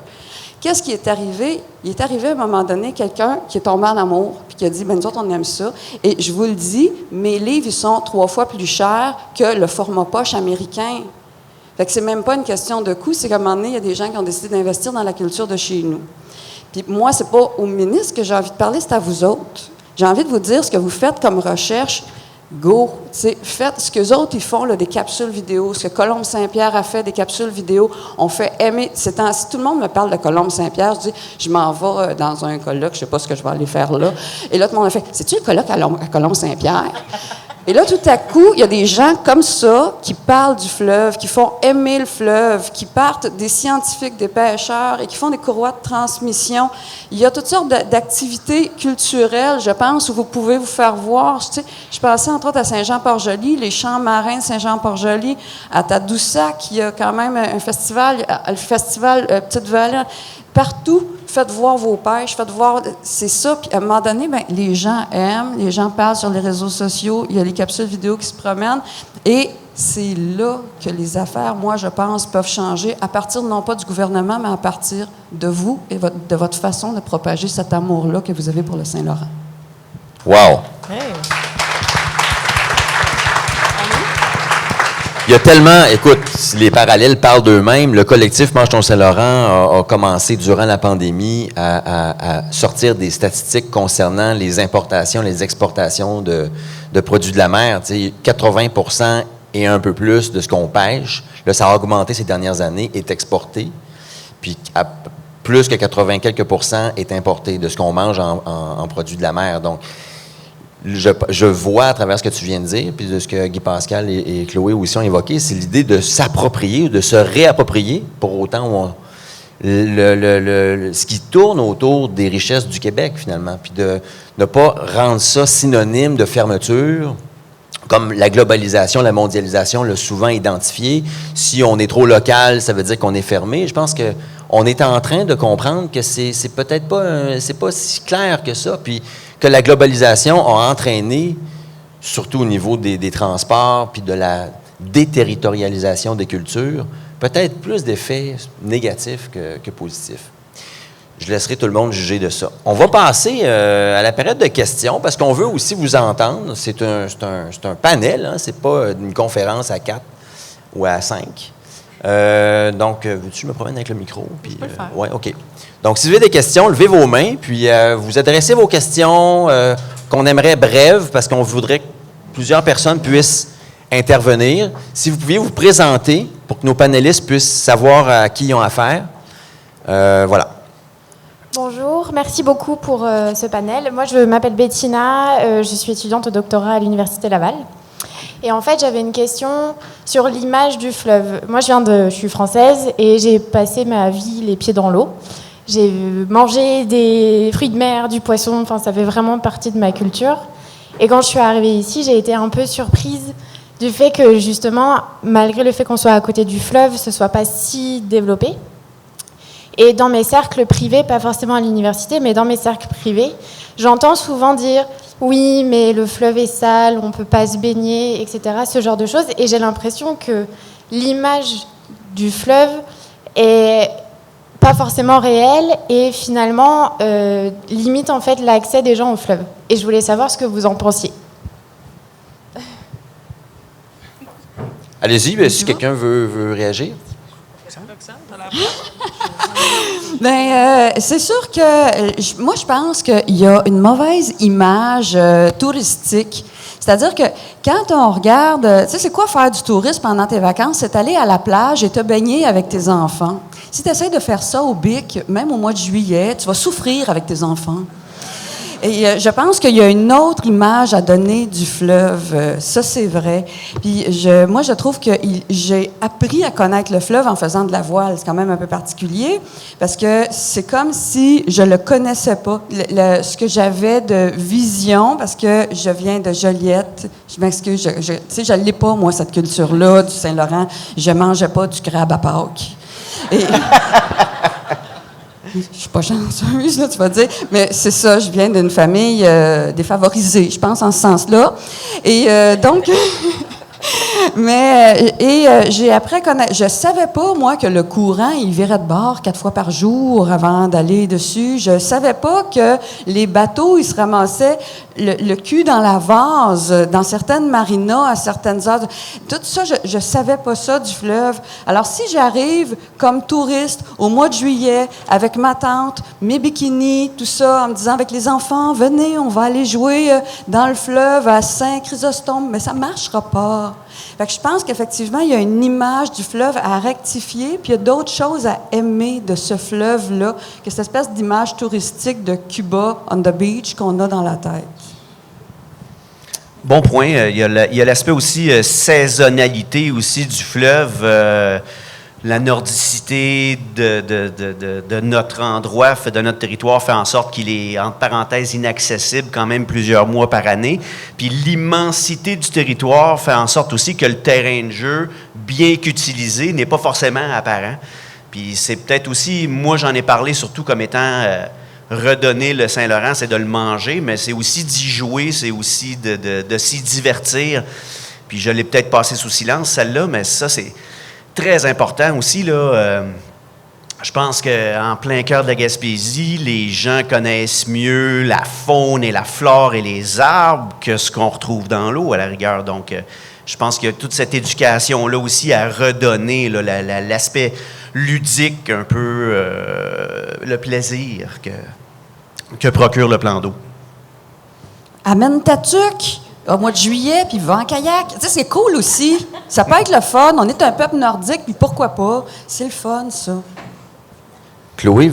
qu'est-ce qui est arrivé? Il est arrivé à un moment donné quelqu'un qui est tombé en amour, puis qui a dit, nous autres, on aime ça. Et je vous le dis, mes livres, ils sont 3 fois plus chers que le format poche américain. Fait que c'est même pas une question de coût, c'est qu'à un moment donné, il y a des gens qui ont décidé d'investir dans la culture de chez nous. Puis moi, c'est pas au ministre que j'ai envie de parler, c'est à vous autres. J'ai envie de vous dire ce que vous faites comme recherche. Go! Faites ce qu'eux autres, ils font, là, des capsules vidéo. Ce que Colombe Saint-Pierre a fait, des capsules vidéo. On fait aimer. Si tout le monde me parle de Colombe Saint-Pierre, je dis, je m'en vais dans un colloque, je sais pas ce que je vais aller faire là. Et là, tout le monde a fait, c'est-tu le colloque à Colombe Saint-Pierre? Et là, tout à coup, il y a des gens comme ça qui parlent du fleuve, qui font aimer le fleuve, qui partent des scientifiques, des pêcheurs et qui font des courroies de transmission. Il y a toutes sortes d'activités culturelles, je pense, où vous pouvez vous faire voir. Je passais entre autres à Saint-Jean-Port-Joli, les champs marins de Saint-Jean-Port-Joli, à Tadoussac, il y a quand même un festival, le festival Petite-Valette. Partout, faites voir vos pêches, faites voir, c'est ça. Puis à un moment donné, les gens aiment, les gens parlent sur les réseaux sociaux, il y a les capsules vidéo qui se promènent. Et c'est là que les affaires, moi, je pense, peuvent changer à partir non pas du gouvernement, mais à partir de vous et de votre façon de propager cet amour-là que vous avez pour le Saint-Laurent. Wow! Hey. Il y a tellement, écoute, les parallèles parlent d'eux-mêmes. Le collectif Mange ton Saint-Laurent a commencé durant la pandémie à sortir des statistiques concernant les importations, les exportations de produits de la mer. Tu sais, 80% et un peu plus de ce qu'on pêche, là, ça a augmenté ces dernières années, est exporté. Puis plus que 80 quelques pourcents est importé de ce qu'on mange en produits de la mer. Donc, je vois à travers ce que tu viens de dire, puis de ce que Guy Pascal et Chloé aussi ont évoqué, c'est l'idée de s'approprier, de se réapproprier, pour autant où ce qui tourne autour des richesses du Québec, finalement, puis de ne pas rendre ça synonyme de fermeture, comme la globalisation, la mondialisation l'a souvent identifié. Si on est trop local, ça veut dire qu'on est fermé. Je pense qu'on est en train de comprendre que c'est peut-être pas, c'est pas si clair que ça, puis que la globalisation a entraîné, surtout au niveau des transports, puis de la déterritorialisation des cultures, peut-être plus d'effets négatifs que positifs. Je laisserai tout le monde juger de ça. On va passer à la période de questions, parce qu'on veut aussi vous entendre. C'est un panel, hein, c'est pas une conférence à 4 ou à 5. Donc, veux-tu me promènes avec le micro? Puis, oui, OK. Donc, si vous avez des questions, levez vos mains, puis vous adressez vos questions qu'on aimerait brèves, parce qu'on voudrait que plusieurs personnes puissent intervenir. Si vous pouviez vous présenter pour que nos panélistes puissent savoir à qui ils ont affaire. Voilà. Bonjour, merci beaucoup pour ce panel. Moi, je m'appelle Bettina, je suis étudiante au doctorat à l'Université Laval. Et en fait, j'avais une question sur l'image du fleuve. Moi, je suis française et j'ai passé ma vie les pieds dans l'eau. J'ai mangé des fruits de mer, du poisson, enfin, ça fait vraiment partie de ma culture. Et quand je suis arrivée ici, j'ai été un peu surprise du fait que, justement, malgré le fait qu'on soit à côté du fleuve, ce ne soit pas si développé. Et dans mes cercles privés, pas forcément à l'université, mais dans mes cercles privés, j'entends souvent dire « oui, mais le fleuve est sale, on ne peut pas se baigner, etc. » ce genre de choses. Et j'ai l'impression que l'image du fleuve est pas forcément réelle et finalement limite en fait l'accès des gens au fleuve. Et je voulais savoir ce que vous en pensiez. Allez-y, si quelqu'un veut réagir. C'est sûr que moi, je pense qu'il y a une mauvaise image touristique. C'est-à-dire que quand on regarde, tu sais, c'est quoi faire du tourisme pendant tes vacances? C'est aller à la plage et te baigner avec tes enfants. Si tu essaies de faire ça au BIC, même au mois de juillet, tu vas souffrir avec tes enfants. Et je pense qu'il y a une autre image à donner du fleuve. Ça, c'est vrai. Puis moi, je trouve que j'ai appris à connaître le fleuve en faisant de la voile. C'est quand même un peu particulier parce que c'est comme si je le connaissais pas. Ce que j'avais de vision, parce que je viens de Joliette, je m'excuse, tu sais, je l'ai pas, moi, cette culture-là du Saint-Laurent. Je mangeais pas du crabe à Pâques. Et je suis pas chanceuse, là, tu vas dire, mais c'est ça, je viens d'une famille défavorisée, je pense, en ce sens-là. Et donc, J'ai appris à connaître. Je savais pas, moi, que le courant, il virait de bord 4 fois par jour avant d'aller dessus. Je savais pas que les bateaux, ils se ramassaient le cul dans la vase, dans certaines marinas, à certaines heures. Tout ça, je savais pas ça du fleuve. Alors, si j'arrive comme touriste au mois de juillet, avec ma tante, mes bikinis, tout ça, en me disant avec les enfants, venez, on va aller jouer dans le fleuve à Saint-Chrysostome, mais ça marchera pas. Fait que je pense qu'effectivement, il y a une image du fleuve à rectifier, puis il y a d'autres choses à aimer de ce fleuve-là, que cette espèce d'image touristique de Cuba on the beach qu'on a dans la tête. Bon point. Il y a l'aspect aussi saisonnalité aussi du fleuve. La nordicité de notre endroit, de notre territoire, fait en sorte qu'il est, entre parenthèses, inaccessible quand même plusieurs mois par année. Puis l'immensité du territoire fait en sorte aussi que le terrain de jeu, bien qu'utilisé, n'est pas forcément apparent. Puis c'est peut-être aussi, moi j'en ai parlé surtout comme étant redonner le Saint-Laurent, c'est de le manger, mais c'est aussi d'y jouer, c'est aussi de s'y divertir. Puis je l'ai peut-être passé sous silence, celle-là, mais ça, c'est très important aussi, là. Je pense qu'en plein cœur de la Gaspésie, les gens connaissent mieux la faune et la flore et les arbres que ce qu'on retrouve dans l'eau, à la rigueur. Donc, je pense qu'il y a toute cette éducation-là aussi à redonner, là, l'aspect ludique, un peu le plaisir que procure le plan d'eau. Amène ta tuque au mois de juillet, puis va en kayak. Tu sais, c'est cool aussi. Ça peut être le fun. On est un peuple nordique, puis pourquoi pas? C'est le fun, ça. Chloé,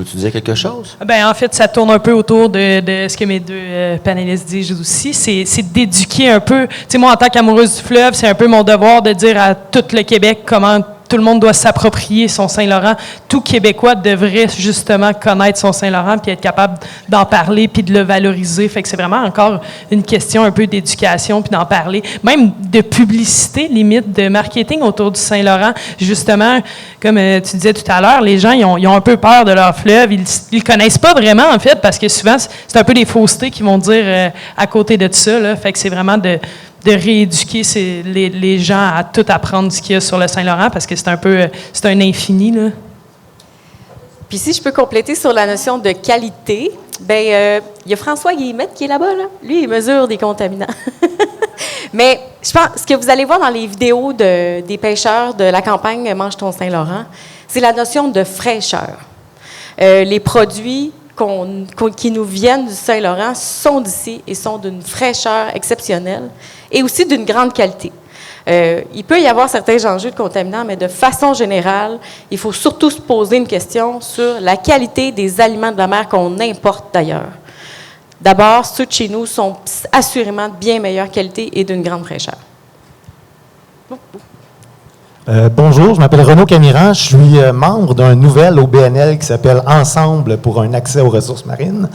tu disais quelque chose? Ben en fait, ça tourne un peu autour de ce que mes deux panélistes disent aussi. C'est d'éduquer un peu. Tu sais, moi, en tant qu'amoureuse du fleuve, c'est un peu mon devoir de dire à tout le Québec comment tout le monde doit s'approprier son Saint-Laurent. Tout Québécois devrait justement connaître son Saint-Laurent puis être capable d'en parler puis de le valoriser. Fait que c'est vraiment encore une question un peu d'éducation puis d'en parler. Même de publicité, limite, de marketing autour du Saint-Laurent. Justement, comme tu disais tout à l'heure, les gens, ils ont un peu peur de leur fleuve. Ils le connaissent pas vraiment, en fait, parce que souvent, c'est un peu des faussetés qu'ils vont dire à côté de ça, là. Fait que c'est vraiment de rééduquer les gens à tout apprendre ce qu'il y a sur le Saint-Laurent, parce que c'est un infini, là. Puis si je peux compléter sur la notion de qualité, bien, il y a François Guillemette qui est là-bas, là. Lui, il mesure des contaminants. Mais je pense, ce que vous allez voir dans les vidéos des pêcheurs de la campagne Mange ton Saint-Laurent, c'est la notion de fraîcheur. Les produits qui nous viennent du Saint-Laurent sont d'ici et sont d'une fraîcheur exceptionnelle et aussi d'une grande qualité. Il peut y avoir certains enjeux de contaminants, mais de façon générale, il faut surtout se poser une question sur la qualité des aliments de la mer qu'on importe d'ailleurs. D'abord, ceux de chez nous sont assurément de bien meilleure qualité et d'une grande fraîcheur. Bonjour, je m'appelle Renaud Camiran. Je suis membre d'un nouvel OBNL qui s'appelle Ensemble pour un accès aux ressources marines.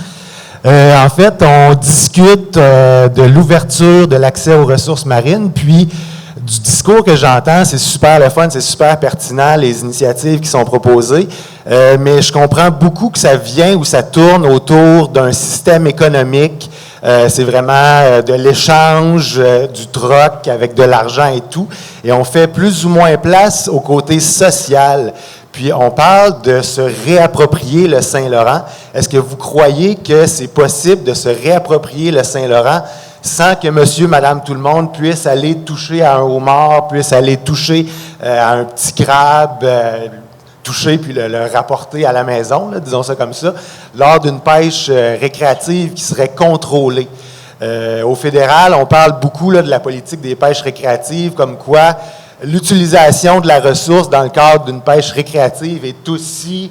En fait, on discute de l'ouverture de l'accès aux ressources marines, puis du discours que j'entends, c'est super le fun, c'est super pertinent, les initiatives qui sont proposées, mais je comprends beaucoup que ça vient ou ça tourne autour d'un système économique. C'est vraiment de l'échange, du troc avec de l'argent et tout. Et on fait plus ou moins place au côté social. Puis on parle de se réapproprier le Saint-Laurent. Est-ce que vous croyez que c'est possible de se réapproprier le Saint-Laurent sans que monsieur, madame, tout le monde puisse aller toucher à un homard, puisse aller toucher à un petit crabe, toucher puis le rapporter à la maison, là, disons ça comme ça, lors d'une pêche récréative qui serait contrôlée. Au fédéral, on parle beaucoup là, de la politique des pêches récréatives, comme quoi l'utilisation de la ressource dans le cadre d'une pêche récréative est aussi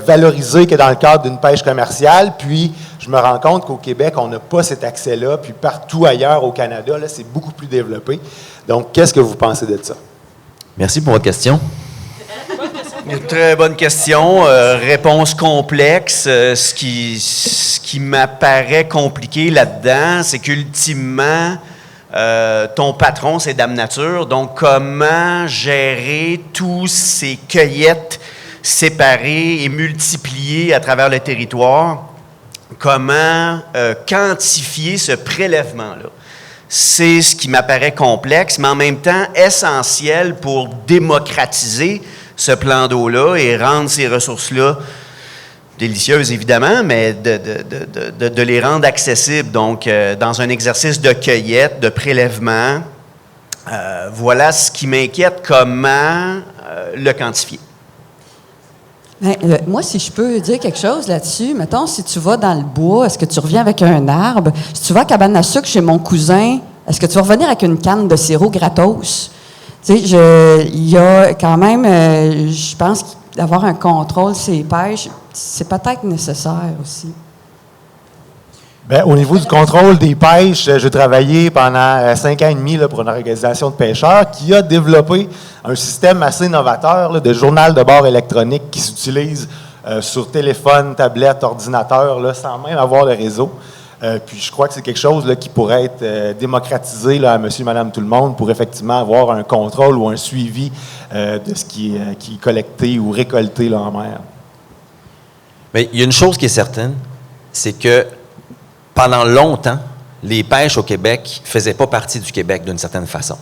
valorisée que dans le cadre d'une pêche commerciale. Puis, je me rends compte qu'au Québec, on n'a pas cet accès-là. Puis, partout ailleurs au Canada, là, c'est beaucoup plus développé. Donc, qu'est-ce que vous pensez de ça? Merci pour votre question. Une très bonne question. Réponse complexe. Ce qui m'apparaît compliqué là-dedans, c'est qu'ultimement, ton patron, c'est Dame Nature. Donc, comment gérer tous ces cueillettes séparées et multipliées à travers le territoire? Comment quantifier ce prélèvement-là? c'est ce qui m'apparaît complexe, mais en même temps essentiel pour démocratiser ce plan d'eau-là et rendre ces ressources-là délicieuses, évidemment, mais de les rendre accessibles. Donc, dans un exercice de cueillette, de prélèvement, voilà ce qui m'inquiète, comment le quantifier. Moi, si je peux dire quelque chose là-dessus, mettons, si tu vas dans le bois, est-ce que tu reviens avec un arbre? Si tu vas à cabane à sucre chez mon cousin, est-ce que tu vas revenir avec une canne de sirop gratos? Tu sais, il y a quand même, je pense d'avoir un contrôle sur les pêches, c'est peut-être nécessaire aussi. Bien, au niveau du contrôle des pêches, j'ai travaillé pendant 5 ans et demi là, pour une organisation de pêcheurs qui a développé un système assez novateur là, de journal de bord électronique qui s'utilise sur téléphone, tablette, ordinateur, là, sans même avoir de réseau. Puis je crois que c'est quelque chose là, qui pourrait être démocratisé là, à monsieur, madame, tout le monde pour effectivement avoir un contrôle ou un suivi de ce qui est collecté ou récolté là, en mer. Mais il y a une chose qui est certaine, c'est que pendant longtemps, les pêches au Québec ne faisaient pas partie du Québec d'une certaine façon.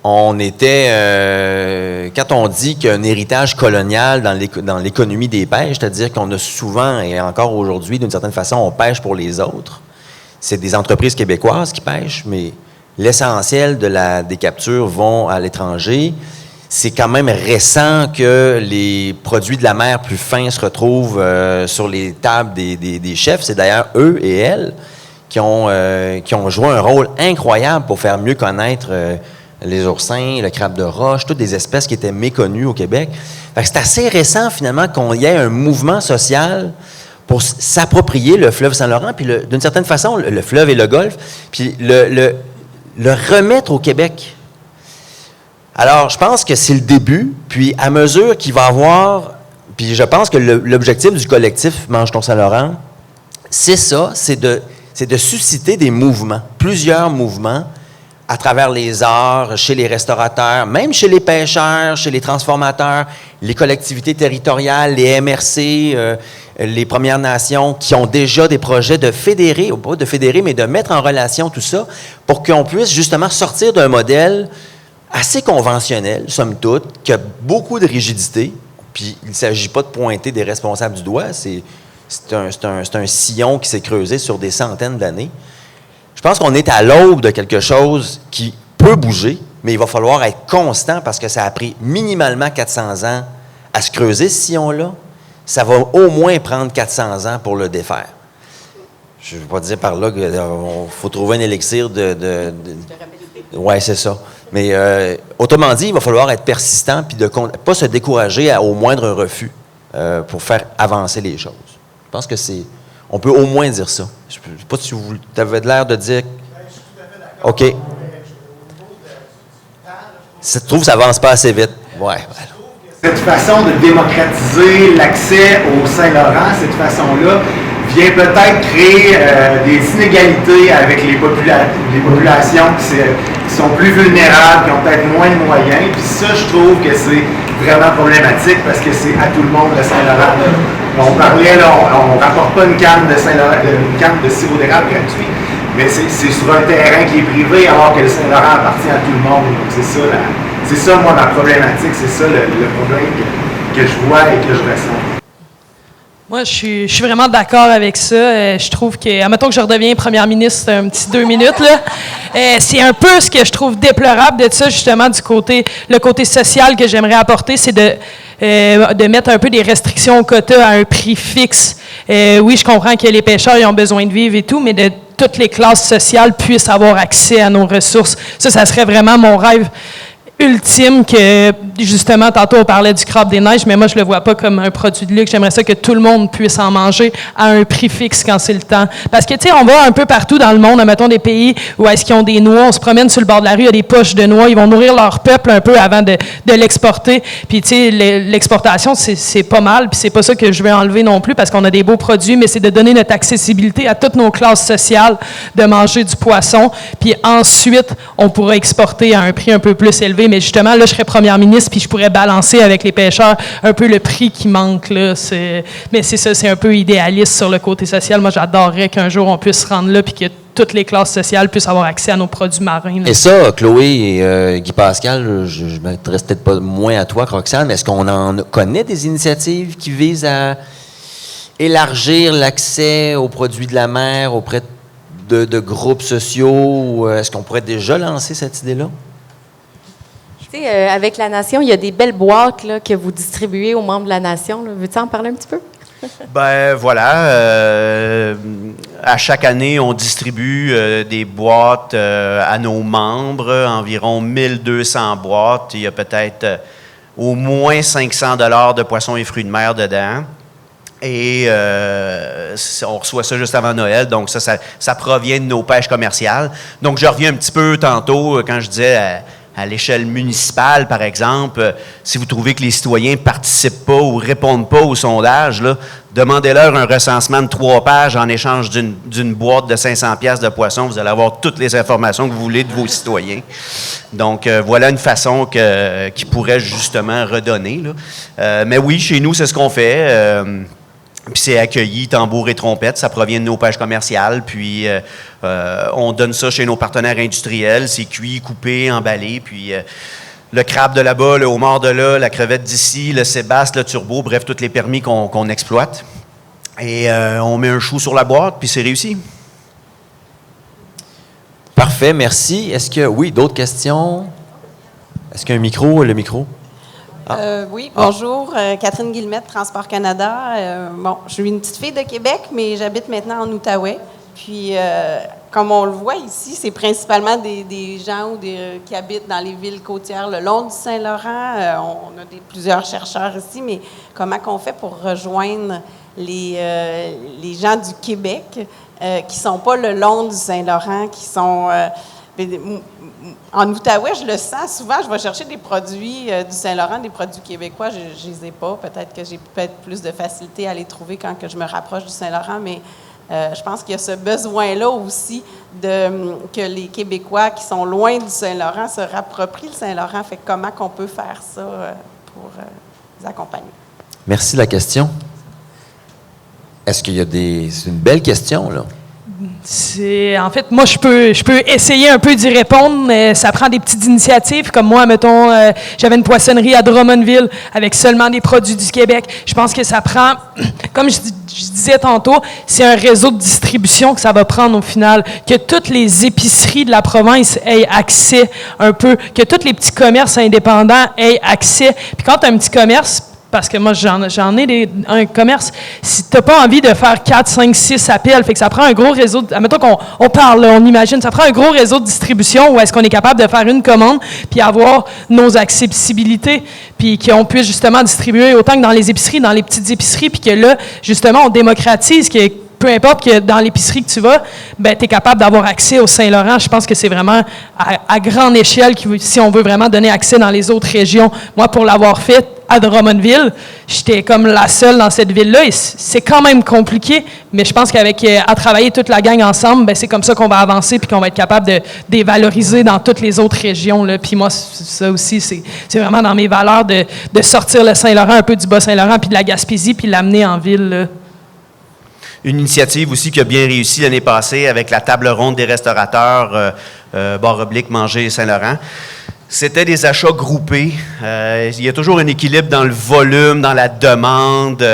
On était, quand on dit qu'il y a un héritage colonial dans l'économie des pêches, c'est-à-dire qu'on a souvent, et encore aujourd'hui, d'une certaine façon, on pêche pour les autres. C'est des entreprises québécoises qui pêchent, mais l'essentiel des captures vont à l'étranger. C'est quand même récent que les produits de la mer plus fins se retrouvent sur les tables des chefs. C'est d'ailleurs eux et elles qui ont joué un rôle incroyable pour faire mieux connaître les oursins, le crabe de roche, toutes des espèces qui étaient méconnues au Québec. Fait que c'est assez récent, finalement, qu'on y ait un mouvement social pour s'approprier le fleuve Saint-Laurent, puis d'une certaine façon, le fleuve et le golfe, puis le remettre au Québec. Alors, je pense que c'est le début, puis à mesure qu'il va avoir, puis je pense que l'objectif du collectif Mange ton Saint-Laurent, c'est ça, c'est de susciter des mouvements, plusieurs mouvements, à travers les arts, chez les restaurateurs, même chez les pêcheurs, chez les transformateurs, les collectivités territoriales, les MRC, les Premières Nations, qui ont déjà des projets de fédérer, ou pas de fédérer, mais de mettre en relation tout ça, pour qu'on puisse justement sortir d'un modèle assez conventionnel, somme toute, qui a beaucoup de rigidité, puis il ne s'agit pas de pointer des responsables du doigt, c'est un sillon qui s'est creusé sur des centaines d'années. Je pense qu'on est à l'aube de quelque chose qui peut bouger, mais il va falloir être constant parce que ça a pris minimalement 400 ans à se creuser, ce sillon-là. Ça va au moins prendre 400 ans pour le défaire. Je ne veux pas dire par là qu'il faut trouver un élixir Oui, c'est ça. Mais autrement dit, il va falloir être persistant et ne pas se décourager au moindre refus pour faire avancer les choses. Je pense que on peut au moins dire ça. Je ne sais pas si vous avez l'air de dire... OK. Je trouve que ça avance pas assez vite. Ouais. Cette façon de démocratiser l'accès au Saint-Laurent, cette façon-là, vient peut-être créer des inégalités avec les populations qui sont plus vulnérables, qui ont peut-être moins de moyens. Puis ça, je trouve que c'est vraiment problématique parce que c'est à tout le monde le Saint-Laurent. On parlait, là, on ne rapporte pas une canne de Saint-Laurent, une canne de sirop d'érable gratuit, mais c'est sur un terrain qui est privé alors que le Saint-Laurent appartient à tout le monde. Donc c'est ça, moi, ma problématique, c'est ça le problème que je vois et que je ressens. Moi, je suis vraiment d'accord avec ça. Je trouve que, admettons que je redeviens première ministre un petit 2 minutes, là. C'est un peu ce que je trouve déplorable de ça, justement, le côté social que j'aimerais apporter, c'est de mettre un peu des restrictions au quota à un prix fixe. Oui, je comprends que les pêcheurs ils ont besoin de vivre et tout, mais de toutes les classes sociales puissent avoir accès à nos ressources. Ça serait vraiment mon rêve ultime que, justement, tantôt on parlait du crabe des neiges, mais moi je le vois pas comme un produit de luxe. J'aimerais ça que tout le monde puisse en manger à un prix fixe quand c'est le temps. Parce que, tu sais, on va un peu partout dans le monde, mettons des pays où est-ce qu'ils ont des noix, on se promène sur le bord de la rue, il y a des poches de noix, ils vont nourrir leur peuple un peu avant de l'exporter. Puis, tu sais, l'exportation, c'est pas mal, puis c'est pas ça que je veux enlever non plus, parce qu'on a des beaux produits, mais c'est de donner notre accessibilité à toutes nos classes sociales de manger du poisson. Puis ensuite, on pourra exporter à un prix un peu plus élevé. Mais justement, là, je serais première ministre, puis je pourrais balancer avec les pêcheurs un peu le prix qui manque, là. Mais c'est ça, c'est un peu idéaliste sur le côté social. Moi, j'adorerais qu'un jour, on puisse se rendre là, puis que toutes les classes sociales puissent avoir accès à nos produits marins. Là. Et ça, Chloé et Guy Pascal, je ne m'intéresse peut-être pas moins à toi, Roxane, mais est-ce qu'on en connaît des initiatives qui visent à élargir l'accès aux produits de la mer auprès de groupes sociaux? Est-ce qu'on pourrait déjà lancer cette idée-là? Tu sais, avec la Nation, il y a des belles boîtes là, que vous distribuez aux membres de la Nation. Là. Veux-tu en parler un petit peu? Ben voilà, à chaque année, on distribue des boîtes à nos membres, environ 1200 boîtes. Il y a peut-être au moins 500 $ de poissons et fruits de mer dedans. Et on reçoit ça juste avant Noël, donc ça provient de nos pêches commerciales. Donc, je reviens un petit peu tantôt quand je disais à l'échelle municipale, par exemple, si vous trouvez que les citoyens ne participent pas ou ne répondent pas au sondage, là, demandez-leur un recensement de 3 pages en échange d'une boîte de 500 $ de poissons. Vous allez avoir toutes les informations que vous voulez de vos citoyens. Donc, voilà une façon qui pourrait justement redonner. Là. Mais oui, chez nous, c'est ce qu'on fait. Puis c'est accueilli, tambour et trompette, ça provient de nos pêches commerciales. Puis on donne ça chez nos partenaires industriels, c'est cuit, coupé, emballé. Puis le crabe de là-bas, le homard de là, la crevette d'ici, le sébaste, le turbo, bref, tous les permis qu'on exploite. Et on met un chou sur la boîte, puis c'est réussi. Parfait, merci. Est-ce que, oui, d'autres questions? Est-ce qu'il y a le micro? Oui, bonjour. Catherine Guillemette, Transport Canada. Je suis une petite fille de Québec, mais j'habite maintenant en Outaouais. Puis, comme on le voit ici, c'est principalement des gens qui habitent dans les villes côtières le long du Saint-Laurent. On a plusieurs chercheurs ici, mais comment qu'on fait pour rejoindre les gens du Québec qui ne sont pas le long du Saint-Laurent, qui sont... en Outaouais, je le sens souvent, je vais chercher des produits du Saint-Laurent, des produits québécois, je ne les ai pas. Peut-être que j'ai plus de facilité à les trouver quand que je me rapproche du Saint-Laurent, mais je pense qu'il y a ce besoin-là aussi que les Québécois qui sont loin du Saint-Laurent se rapproprient le Saint-Laurent. Fait comment qu'on peut faire ça pour les accompagner? Merci de la question. Est-ce qu'il y a c'est une belle question, là? En fait, moi, je peux essayer un peu d'y répondre, mais ça prend des petites initiatives. Comme moi, mettons, j'avais une poissonnerie à Drummondville avec seulement des produits du Québec. Je pense que ça prend, comme je disais tantôt, c'est un réseau de distribution que ça va prendre au final. Que toutes les épiceries de la province aient accès un peu, que tous les petits commerces indépendants aient accès. Puis quand tu as un petit commerce, parce que moi, j'en ai un commerce. Si tu n'as pas envie de faire 4, 5, 6 appels, fait que ça prend un gros réseau. Admettons qu'on parle, on imagine, ça prend un gros réseau de distribution où est-ce qu'on est capable de faire une commande puis avoir nos accessibilités, puis qu'on puisse justement distribuer autant que dans les épiceries, dans les petites épiceries, puis que là, justement, on démocratise, que peu importe que dans l'épicerie que tu vas, ben, tu es capable d'avoir accès au Saint-Laurent. Je pense que c'est vraiment à grande échelle si on veut vraiment donner accès dans les autres régions. Moi, pour l'avoir fait à Drummondville, j'étais comme la seule dans cette ville-là et c'est quand même compliqué, mais je pense à travailler toute la gang ensemble, ben, c'est comme ça qu'on va avancer puis qu'on va être capable de les valoriser dans toutes les autres régions. Là. Puis moi, ça aussi, c'est vraiment dans mes valeurs de sortir le Saint-Laurent un peu du Bas-Saint-Laurent puis de la Gaspésie puis l'amener en ville. Là. Une initiative aussi qui a bien réussi l'année passée avec la table ronde des restaurateurs / Manger Saint-Laurent. C'était des achats groupés. Il y a toujours un équilibre dans le volume, dans la demande.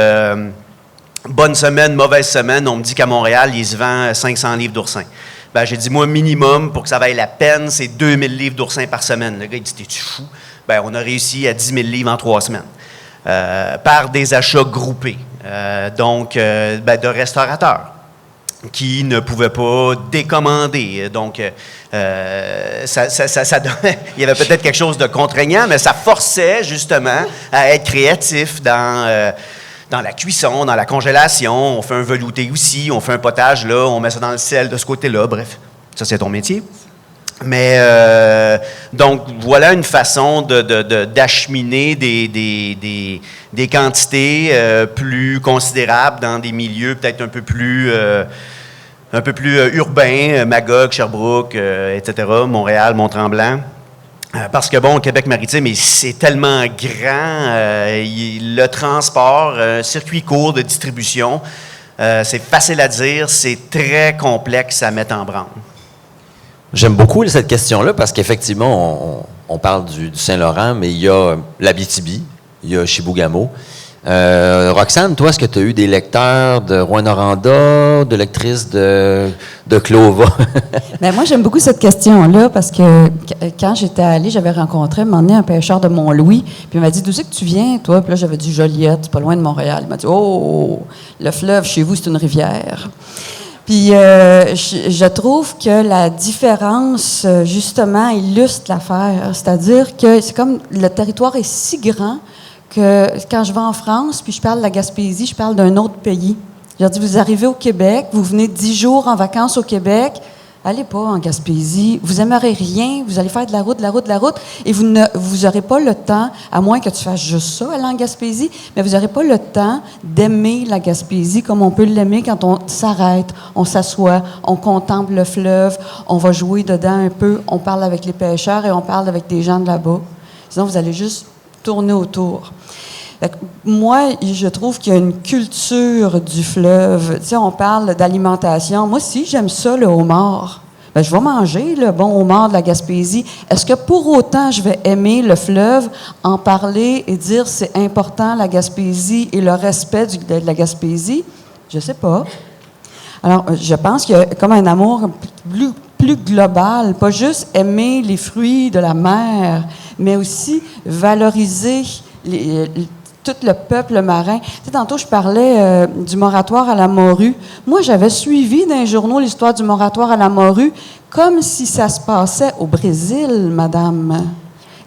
Bonne semaine, mauvaise semaine. On me dit qu'à Montréal, il se vend 500 livres d'oursins. Ben, j'ai dit, moi, minimum, pour que ça vaille la peine, c'est 2000 livres d'oursins par semaine. Le gars, il dit, t'es-tu fou? Ben, on a réussi à 10 000 livres en 3 semaines. Par des achats groupés. De restaurateurs qui ne pouvaient pas décommander. Donc, il y avait peut-être quelque chose de contraignant, mais ça forçait justement à être créatif dans la cuisson, dans la congélation. On fait un velouté aussi, on fait un potage là, on met ça dans le sel de ce côté-là. Bref, ça, c'est ton métier. Mais donc, voilà une façon d'acheminer des quantités plus considérables dans des milieux peut-être un peu plus urbains, Magog, Sherbrooke, etc., Montréal, Mont-Tremblant. Parce que, bon, Québec-Maritime, c'est tellement grand, le transport, circuit court de distribution, C'est facile à dire, c'est très complexe à mettre en branle. J'aime beaucoup cette question-là parce qu'effectivement, on parle du Saint-Laurent, mais il y a l'Abitibi, il y a Chibougamau. Roxane, toi, est-ce que tu as eu des lecteurs de Rouyn-Noranda, de lectrices de Clova? Bien, moi, j'aime beaucoup cette question-là parce que quand j'étais allée, j'avais rencontré un pêcheur de Mont-Louis, puis il m'a dit « D'où c'est que tu viens, toi? » Puis là, j'avais dit « Joliette, c'est pas loin de Montréal. » Il m'a dit « Oh, le fleuve chez vous, c'est une rivière. » Puis je trouve que la différence, justement, illustre l'affaire. C'est-à-dire que c'est comme le territoire est si grand que quand je vais en France, puis je parle de la Gaspésie, je parle d'un autre pays. Je leur dis, vous arrivez au Québec, vous venez 10 jours en vacances au Québec, allez pas en Gaspésie, vous n'aimerez rien, vous allez faire de la route, et vous n'aurez pas le temps, à moins que tu fasses juste ça, aller en Gaspésie, mais vous n'aurez pas le temps d'aimer la Gaspésie comme on peut l'aimer quand on s'arrête, on s'assoit, on contemple le fleuve, on va jouer dedans un peu, on parle avec les pêcheurs et on parle avec des gens de là-bas. Sinon, vous allez juste tourner autour. Moi, je trouve qu'il y a une culture du fleuve. Tu sais, on parle d'alimentation. Moi aussi, j'aime ça, le homard. Bien, je vais manger le bon homard de la Gaspésie. Est-ce que pour autant, je vais aimer le fleuve, en parler et dire c'est important, la Gaspésie et le respect de la Gaspésie? Je ne sais pas. Alors, je pense qu'il y a comme un amour plus global, pas juste aimer les fruits de la mer, mais aussi valoriser tout le peuple marin. Tu sais, tantôt, je parlais du moratoire à la morue. Moi, j'avais suivi dans les journaux l'histoire du moratoire à la morue comme si ça se passait au Brésil, madame.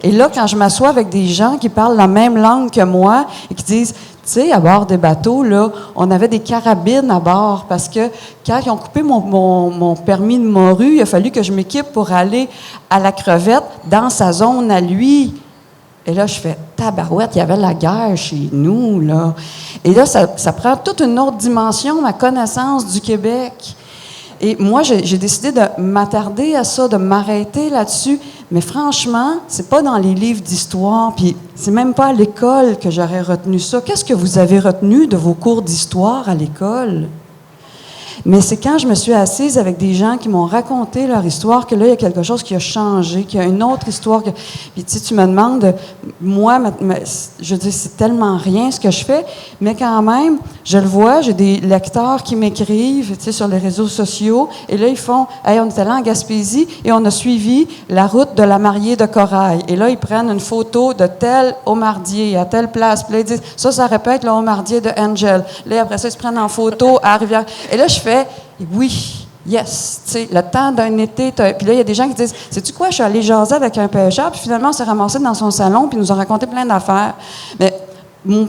Et là, quand je m'assois avec des gens qui parlent la même langue que moi et qui disent, tu sais, à bord des bateaux, là, on avait des carabines à bord parce que quand ils ont coupé mon permis de morue, il a fallu que je m'équipe pour aller à la crevette dans sa zone à lui. Et là, je fais tabarouette, il y avait la guerre chez nous, là. Et là, ça prend toute une autre dimension, ma connaissance du Québec. Et moi, j'ai décidé de m'attarder à ça, de m'arrêter là-dessus. Mais franchement, c'est pas dans les livres d'histoire, puis c'est même pas à l'école que j'aurais retenu ça. Qu'est-ce que vous avez retenu de vos cours d'histoire à l'école? Mais c'est quand je me suis assise avec des gens qui m'ont raconté leur histoire que là, il y a quelque chose qui a changé, qu'il y a une autre histoire. Puis tu sais, tu me demandes, moi, je dis, c'est tellement rien ce que je fais, mais quand même, je le vois, j'ai des lecteurs qui m'écrivent, tu sais, sur les réseaux sociaux, et là, ils font, « Hey, on est allé en Gaspésie et on a suivi la route de la mariée de Corail. » Et là, ils prennent une photo de tel homardier à telle place. Puis là, ils disent, ça répète le homardier de Angel. Là, après ça, ils se prennent en photo à Rivière. Et là, je fais, oui, yes, tu sais, le temps d'un été. Puis là, il y a des gens qui disent, sais-tu quoi, je suis allée jaser avec un pêcheur, puis finalement, on s'est ramassé dans son salon, puis il nous a raconté plein d'affaires. Mais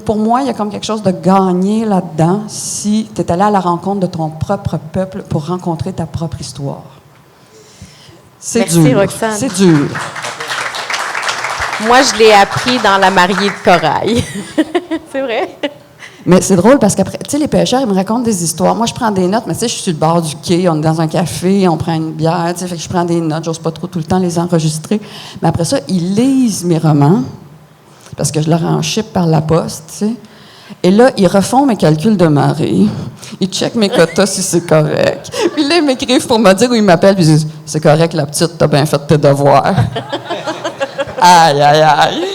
pour moi, il y a comme quelque chose de gagné là-dedans si tu es allé à la rencontre de ton propre peuple pour rencontrer ta propre histoire. C'est dur. Merci, Roxane. C'est dur. Moi, je l'ai appris dans la mariée de Corail. C'est vrai? Mais c'est drôle parce qu'après, tu sais, les pêcheurs, ils me racontent des histoires. Moi, je prends des notes, mais tu sais, je suis sur le bord du quai, on est dans un café, on prend une bière, tu sais, fait que je prends des notes, j'ose pas trop tout le temps les enregistrer. Mais après ça, ils lisent mes romans, parce que je leur en ship par la poste, tu sais. Et là, ils refont mes calculs de marée. Ils checkent mes quotas si c'est correct. Puis là, ils m'écrivent pour me dire où ils m'appellent, puis ils disent « C'est correct, la petite, t'as bien fait tes devoirs. » Aïe, aïe, aïe.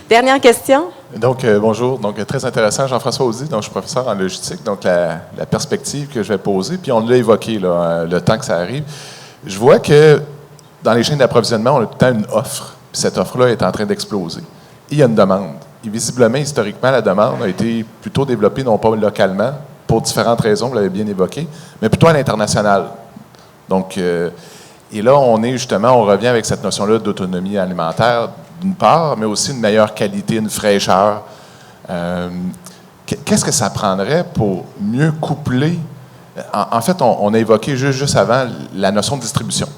Dernière question. Donc, bonjour. Donc, très intéressant. Jean-François Audy, donc je suis professeur en logistique. Donc, la perspective que je vais poser, puis on l'a évoqué, là, le temps que ça arrive. Je vois que dans les chaînes d'approvisionnement, on a tout le temps une offre. Puis cette offre-là est en train d'exploser. Et il y a une demande. Et visiblement, historiquement, la demande a été plutôt développée, non pas localement, pour différentes raisons, vous l'avez bien évoqué, mais plutôt à l'international. Donc, et là, on revient avec cette notion-là d'autonomie alimentaire, d'une part, mais aussi une meilleure qualité, une fraîcheur. Qu'est-ce que ça prendrait pour mieux coupler? En fait, on a évoqué juste avant la notion de distribution.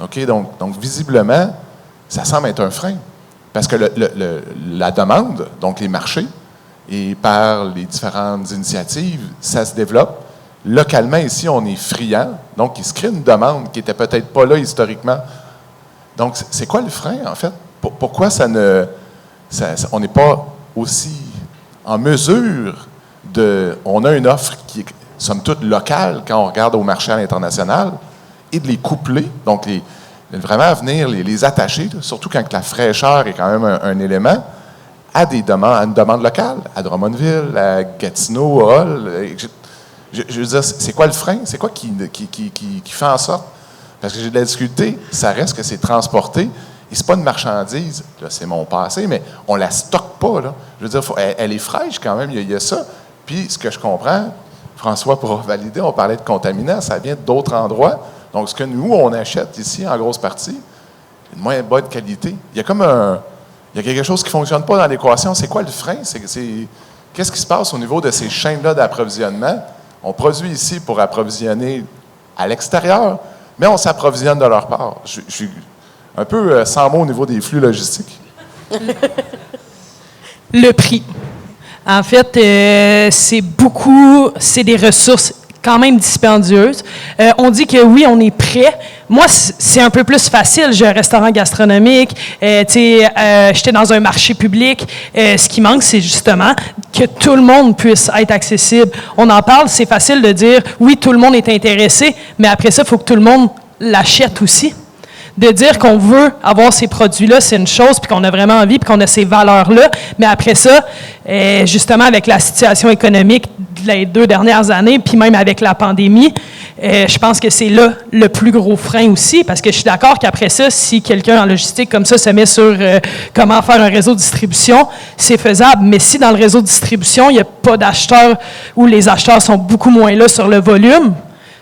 OK? Donc visiblement, ça semble être un frein. Parce que la demande, donc les marchés, et par les différentes initiatives, ça se développe. Localement, ici, on est friand. Donc, il se crée une demande qui n'était peut-être pas là historiquement. Donc, c'est quoi le frein, en fait? Pourquoi on n'est pas aussi en mesure on a une offre qui est, somme toute, locale quand on regarde au marché à l'international, et de les coupler, donc vraiment venir les attacher, là, surtout quand la fraîcheur est quand même un élément, à une demande locale, à Drummondville, à Gatineau, à Hull. Je veux dire, c'est quoi le frein? C'est quoi qui fait en sorte? Parce que j'ai de la difficulté, ça reste que c'est transporté, et c'est pas une marchandise, là, c'est mon passé, mais on la stocke pas, là. Je veux dire, elle est fraîche quand même, il y a ça. Puis, ce que je comprends, François pourra valider, on parlait de contaminants, ça vient d'autres endroits. Donc, ce que nous, on achète ici, en grosse partie, est de moins bonne qualité. Il y a quelque chose qui ne fonctionne pas dans l'équation. C'est quoi le frein? Qu'est-ce qui se passe au niveau de ces chaînes-là d'approvisionnement? On produit ici pour approvisionner à l'extérieur, mais on s'approvisionne de leur part. Je suis un peu sans mots au niveau des flux logistiques. Le prix. En fait, c'est des ressources quand même dispendieuses. On dit que oui, on est prêt. Moi, c'est un peu plus facile. J'ai un restaurant gastronomique. J'étais dans un marché public. Ce qui manque, c'est justement que tout le monde puisse être accessible. On en parle, c'est facile de dire, oui, tout le monde est intéressé, mais après ça, il faut que tout le monde l'achète aussi. De dire qu'on veut avoir ces produits-là, c'est une chose, puis qu'on a vraiment envie, puis qu'on a ces valeurs-là. Mais après ça, justement, avec la situation économique des 2 dernières années, puis même avec la pandémie, je pense que c'est là le plus gros frein aussi, parce que je suis d'accord qu'après ça, si quelqu'un en logistique comme ça se met sur comment faire un réseau de distribution, c'est faisable. Mais si dans le réseau de distribution, il n'y a pas d'acheteurs ou les acheteurs sont beaucoup moins là sur le volume,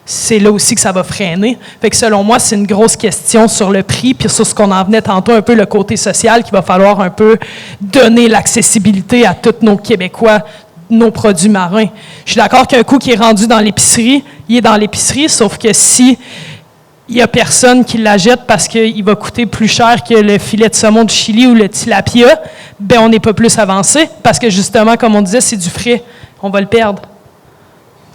c'est là aussi que ça va freiner. Fait que selon moi, c'est une grosse question sur le prix, puis sur ce qu'on en venait tantôt, un peu le côté social, qu'il va falloir un peu donner l'accessibilité à tous nos Québécois, nos produits marins. Je suis d'accord qu'un coup qui est rendu dans l'épicerie, il est dans l'épicerie, sauf que si il n'y a personne qui l'achète parce qu'il va coûter plus cher que le filet de saumon du Chili ou le tilapia, ben on n'est pas plus avancé, parce que justement, comme on disait, c'est du frais. On va le perdre.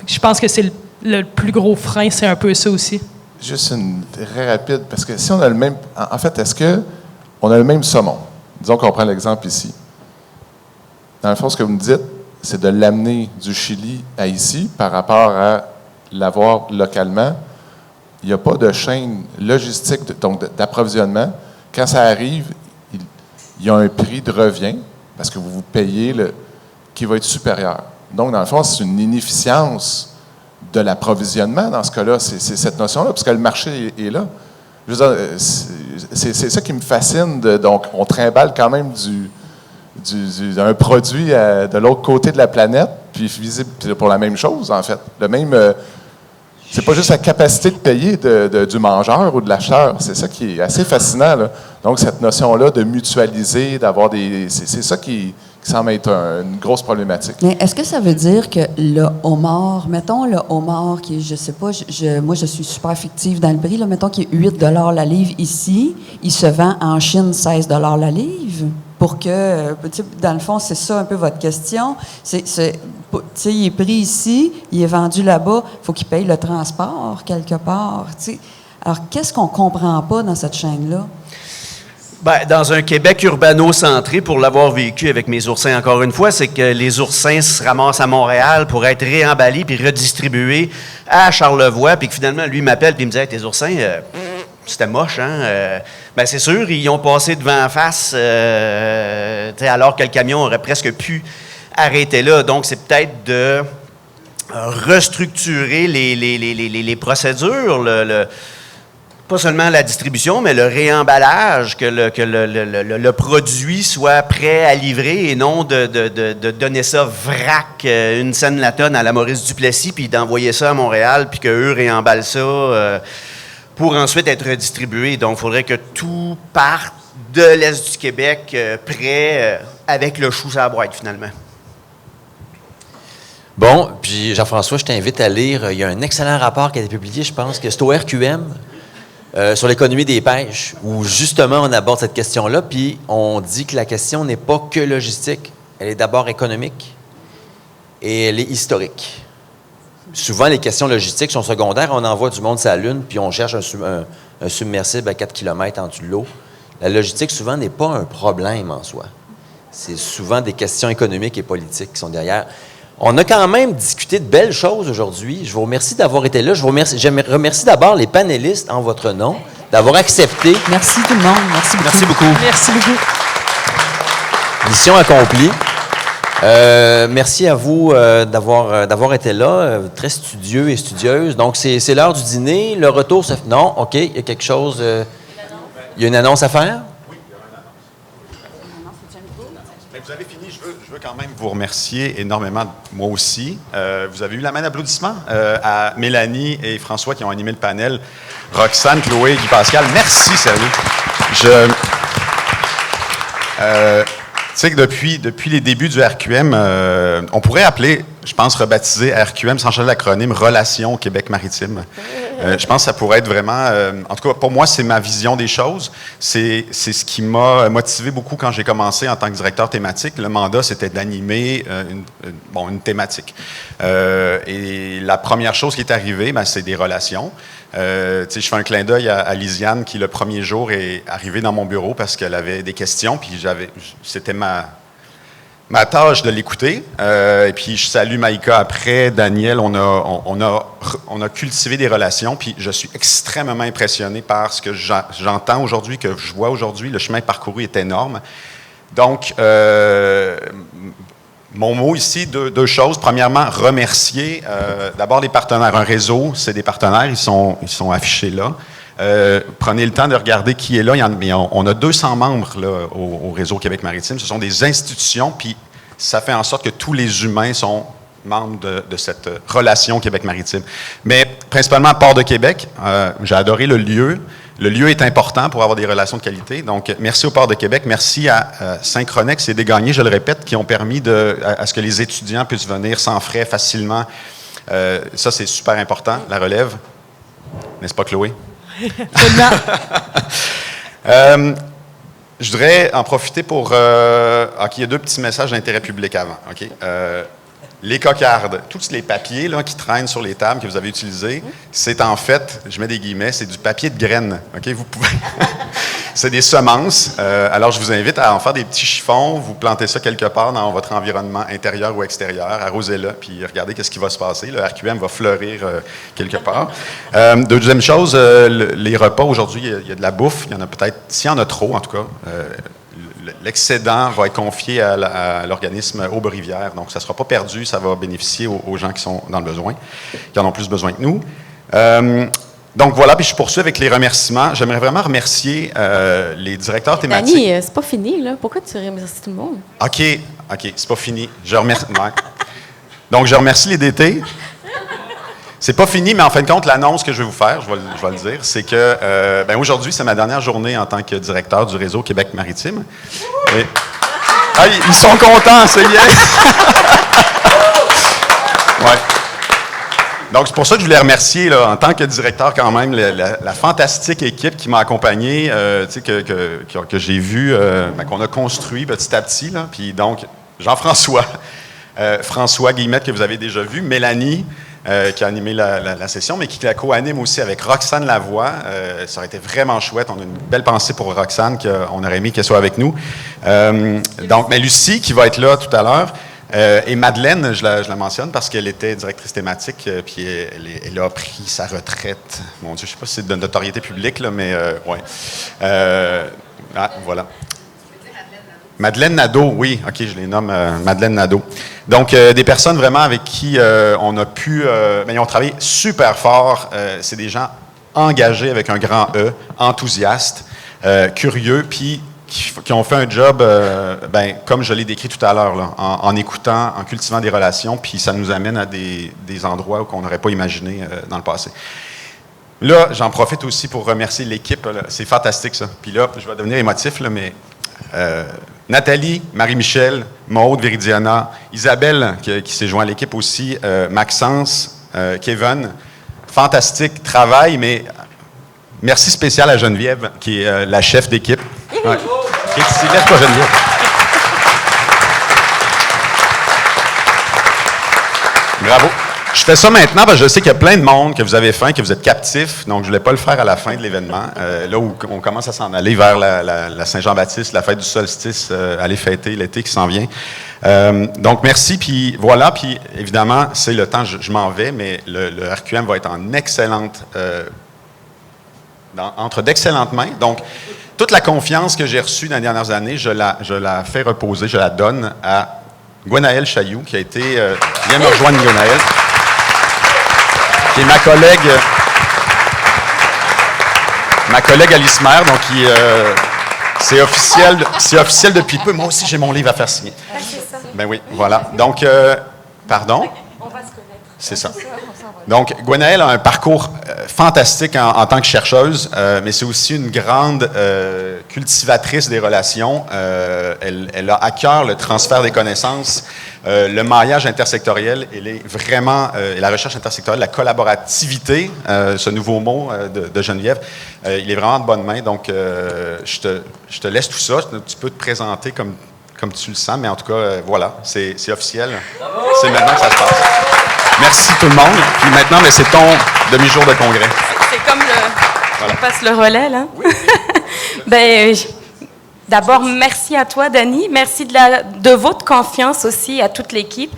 Fait que je pense que c'est le plus gros frein, c'est un peu ça aussi. Juste une très rapide, parce que si on a le même... En fait, est-ce qu'on a le même saumon? Disons qu'on prend l'exemple ici. Dans le fond, ce que vous me dites, c'est de l'amener du Chili à ici par rapport à l'avoir localement. Il n'y a pas de chaîne logistique, donc d'approvisionnement. Quand ça arrive, il y a un prix de revient, parce que vous payez qui va être supérieur. Donc, dans le fond, c'est une inefficience de l'approvisionnement, dans ce cas-là, c'est cette notion-là, parce que le marché est là. Je veux dire, c'est ça qui me fascine. Donc, on trimballe quand même un produit de l'autre côté de la planète, puis visible pour la même chose, en fait. C'est pas juste la capacité de payer du mangeur ou de l'acheteur. C'est ça qui est assez fascinant, là. Donc, cette notion-là de mutualiser, d'avoir c'est ça qui semble être une grosse problématique. Mais est-ce que ça veut dire que le homard, mettons le homard qui est, je sais pas, moi je suis super fictive dans le prix, là, mettons qu'il est 8 $ la livre ici, il se vend en Chine 16 $ la livre? Pour que, dans le fond, c'est ça un peu votre question. Il est pris ici, il est vendu là-bas, il faut qu'il paye le transport quelque part. T'sais. Alors, qu'est-ce qu'on ne comprend pas dans cette chaîne-là? Bien, dans un Québec urbano-centré, pour l'avoir vécu avec mes oursins encore une fois, c'est que les oursins se ramassent à Montréal pour être réemballés puis redistribués à Charlevoix, puis que finalement, lui m'appelle puis il me dit hey, « tes oursins, c'était moche, hein? » Bien, c'est sûr, ils ont passé devant la face alors que le camion aurait presque pu arrêter là. Donc, c'est peut-être de restructurer les procédures, pas seulement la distribution, mais le réemballage, que le produit soit prêt à livrer et non de donner ça vrac, une scène la tonne à la Maurice Duplessis, puis d'envoyer ça à Montréal, puis qu'eux réemballent ça pour ensuite être redistribué. Donc, il faudrait que tout parte de l'Est du Québec prêt avec le chou sur la boîte, finalement. Bon, puis Jean-François, je t'invite à lire, il y a un excellent rapport qui a été publié, je pense, que c'est au RQM, sur l'économie des pêches, où justement on aborde cette question-là, puis on dit que la question n'est pas que logistique, elle est d'abord économique et elle est historique. Souvent, les questions logistiques sont secondaires. On envoie du monde sur la Lune, puis on cherche un submersible à 4 km en dessous de l'eau. La logistique, souvent, n'est pas un problème en soi. C'est souvent des questions économiques et politiques qui sont derrière. On a quand même discuté de belles choses aujourd'hui. Je vous remercie d'avoir été là. Je remercie d'abord les panélistes en votre nom, d'avoir accepté. Merci tout le monde. Merci beaucoup. Merci beaucoup. Merci beaucoup. Mission accomplie. Merci à vous d'avoir été là, très studieux et studieuses. Donc, c'est l'heure du dîner. Le retour se fait... Non, OK, il y a quelque chose... il y a une annonce à faire? Oui, il y a une annonce. Mais vous avez fini. Je veux quand même vous remercier énormément, moi aussi. Vous avez eu la main d'applaudissement à Mélanie et François qui ont animé le panel. Roxane, Chloé, Guy Pascal, merci, sérieux. Tu sais que depuis les débuts du RQM, on pourrait appeler, je pense, rebaptiser RQM, sans changer l'acronyme, Relations Québec-Maritime. Je pense que ça pourrait être vraiment... en tout cas, pour moi, c'est ma vision des choses. C'est ce qui m'a motivé beaucoup quand j'ai commencé en tant que directeur thématique. Le mandat, c'était d'animer une thématique. Et la première chose qui est arrivée, c'est des relations. Je fais un clin d'œil à Lisiane qui, le premier jour, est arrivée dans mon bureau parce qu'elle avait des questions, puis c'était ma tâche de l'écouter. Et puis, je salue Maïka après, Daniel. On a cultivé des relations, puis je suis extrêmement impressionné par ce que j'entends aujourd'hui, que je vois aujourd'hui. Le chemin parcouru est énorme. Donc, mon mot ici, deux choses. Premièrement, remercier d'abord les partenaires. Un réseau, c'est des partenaires, ils sont affichés là. Prenez le temps de regarder qui est là. On a 200 membres là, au réseau Québec-Maritime. Ce sont des institutions, puis ça fait en sorte que tous les humains sont membres de cette relation Québec-Maritime. Mais principalement, Port de Québec, j'ai adoré le lieu. Le lieu est important pour avoir des relations de qualité. Donc, merci au Port de Québec. Merci à Synchronex et Desgagnés, je le répète, qui ont permis à ce que les étudiants puissent venir sans frais facilement. Ça, c'est super important, la relève. N'est-ce pas, Chloé? Je voudrais en profiter pour... il y a 2 petits messages d'intérêt public avant. OK? Les cocardes, tous les papiers là, qui traînent sur les tables que vous avez utilisés, c'est en fait, je mets des guillemets, c'est du papier de graines. OK? Vous pouvez... c'est des semences. Alors, je vous invite à en faire des petits chiffons. Vous plantez ça quelque part dans votre environnement intérieur ou extérieur. Arrosez-le, puis regardez qu'est-ce qui va se passer. Le RQM va fleurir quelque part. Deuxième chose, les repas. Aujourd'hui, il y a de la bouffe. Il y en a peut-être, s'il y en a trop, en tout cas... l'excédent va être confié à l'organisme Aube-Rivière. Donc, ça ne sera pas perdu, ça va bénéficier aux gens qui sont dans le besoin, qui en ont plus besoin que nous. Donc, voilà, puis je poursuis avec les remerciements. J'aimerais vraiment remercier les directeurs thématiques. Dani, c'est pas fini, là. Pourquoi tu remercies tout le monde? OK, c'est pas fini. Je remercie... Ouais. Donc, je remercie les DT. C'est pas fini, mais en fin de compte, l'annonce que je vais vous faire, je vais le dire, c'est que aujourd'hui, c'est ma dernière journée en tant que directeur du réseau Québec-Maritime. Et... ils sont contents, c'est bien! Ouais. Donc, c'est pour ça que je voulais remercier, là, en tant que directeur, quand même, la fantastique équipe qui m'a accompagné, que j'ai vu, qu'on a construit petit à petit. Là. Puis donc, Jean-François, François Guillemette, que vous avez déjà vu, Mélanie, qui a animé la session, mais qui la co-anime aussi avec Roxane Lavoie. Ça aurait été vraiment chouette. On a une belle pensée pour Roxane, qu'on aurait aimé qu'elle soit avec nous. Mais Lucie, qui va être là tout à l'heure, et Madeleine, je la mentionne parce qu'elle était directrice thématique, puis elle a pris sa retraite. Mon Dieu, je ne sais pas si c'est de notoriété publique, là, mais ouais. Voilà. Madeleine Nadeau, oui, OK, je les nomme Madeleine Nadeau. Donc, des personnes vraiment avec qui on a pu... ils ont travaillé super fort. C'est des gens engagés avec un grand E, enthousiastes, curieux, puis qui ont fait un job, comme je l'ai décrit tout à l'heure, là, en écoutant, en cultivant des relations, puis ça nous amène à des endroits qu'on n'aurait pas imaginé dans le passé. Là, j'en profite aussi pour remercier l'équipe. Là. C'est fantastique, ça. Puis là, je vais devenir émotif, là, mais... Nathalie, Marie-Michel, Maude, Viridiana, Isabelle, qui s'est joint à l'équipe aussi, Maxence, Kevin, fantastique travail, mais merci spécial à Geneviève, qui est la chef d'équipe. Ouais. Lève-toi, Geneviève. Bravo. Je fais ça maintenant parce que je sais qu'il y a plein de monde, que vous avez faim, que vous êtes captifs. Donc, je ne voulais pas le faire à la fin de l'événement. Là où on commence à s'en aller vers la Saint-Jean-Baptiste, la fête du solstice, aller fêter l'été qui s'en vient. Donc, merci. Puis voilà. Puis évidemment, c'est le temps, je m'en vais, mais le RQM va être en excellente... entre d'excellentes mains. Donc, toute la confiance que j'ai reçue dans les dernières années, je la fais reposer, je la donne à Gwenaëlle Chailloux, qui a été... viens me rejoindre, Gwenaëlle, qui est ma collègue Alice Maire, donc c'est officiel depuis peu. Moi aussi, j'ai mon livre à faire signer. Ben oui, voilà. Donc, pardon? On va se connaître. C'est ça. Donc, Gwenaëlle a un parcours fantastique en tant que chercheuse, mais c'est aussi une grande cultivatrice des relations. Elle a à cœur le transfert des connaissances, le maillage intersectoriel, et la recherche intersectorielle, la collaborativité, ce nouveau mot de Geneviève, il est vraiment de bonne main. Donc, je te laisse tout ça. Tu peux te présenter comme tu le sens, mais en tout cas, voilà, c'est officiel. C'est maintenant que ça se passe. Merci tout le monde. Puis maintenant, mais c'est ton demi-jour de congrès. C'est comme on passe le relais, là. Oui. Ben, d'abord, merci à toi, Dany. Merci de votre confiance aussi à toute l'équipe.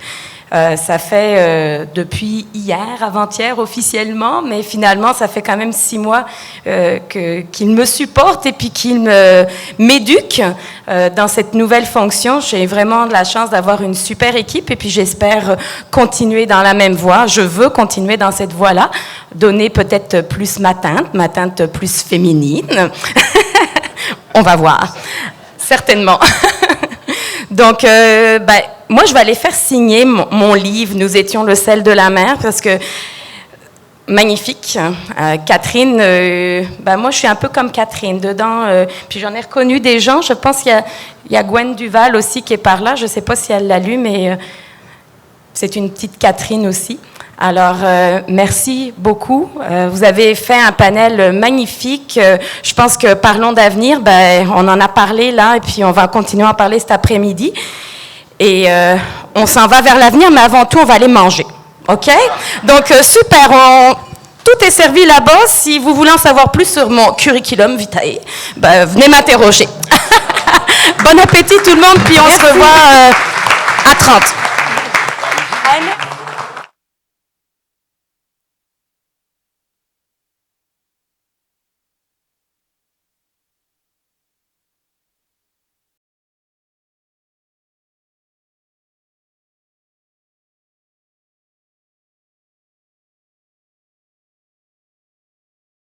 Ça fait depuis hier, avant-hier officiellement, mais finalement, ça fait quand même 6 mois qu'il me supporte et puis qu'il m'éduque dans cette nouvelle fonction. J'ai vraiment de la chance d'avoir une super équipe et puis j'espère continuer dans la même voie. Je veux continuer dans cette voie-là, donner peut-être plus ma teinte plus féminine. On va voir, certainement. Donc, moi, je vais aller faire signer mon livre « Nous étions le sel de la mer » parce que, magnifique. Catherine, moi, je suis un peu comme Catherine dedans. Puis j'en ai reconnu des gens. Je pense qu'il y a Gwen Duval aussi qui est par là. Je ne sais pas si elle l'a lu, mais c'est une petite Catherine aussi. Alors, merci beaucoup. Vous avez fait un panel magnifique. Je pense que Parlons d'avenir, on en a parlé là, et puis on va continuer à en parler cet après-midi. Et on s'en va vers l'avenir, mais avant tout, on va aller manger. OK? Donc, super. Tout est servi là-bas. Si vous voulez en savoir plus sur mon curriculum vitae, venez m'interroger. Bon appétit tout le monde, puis on se revoit à 30.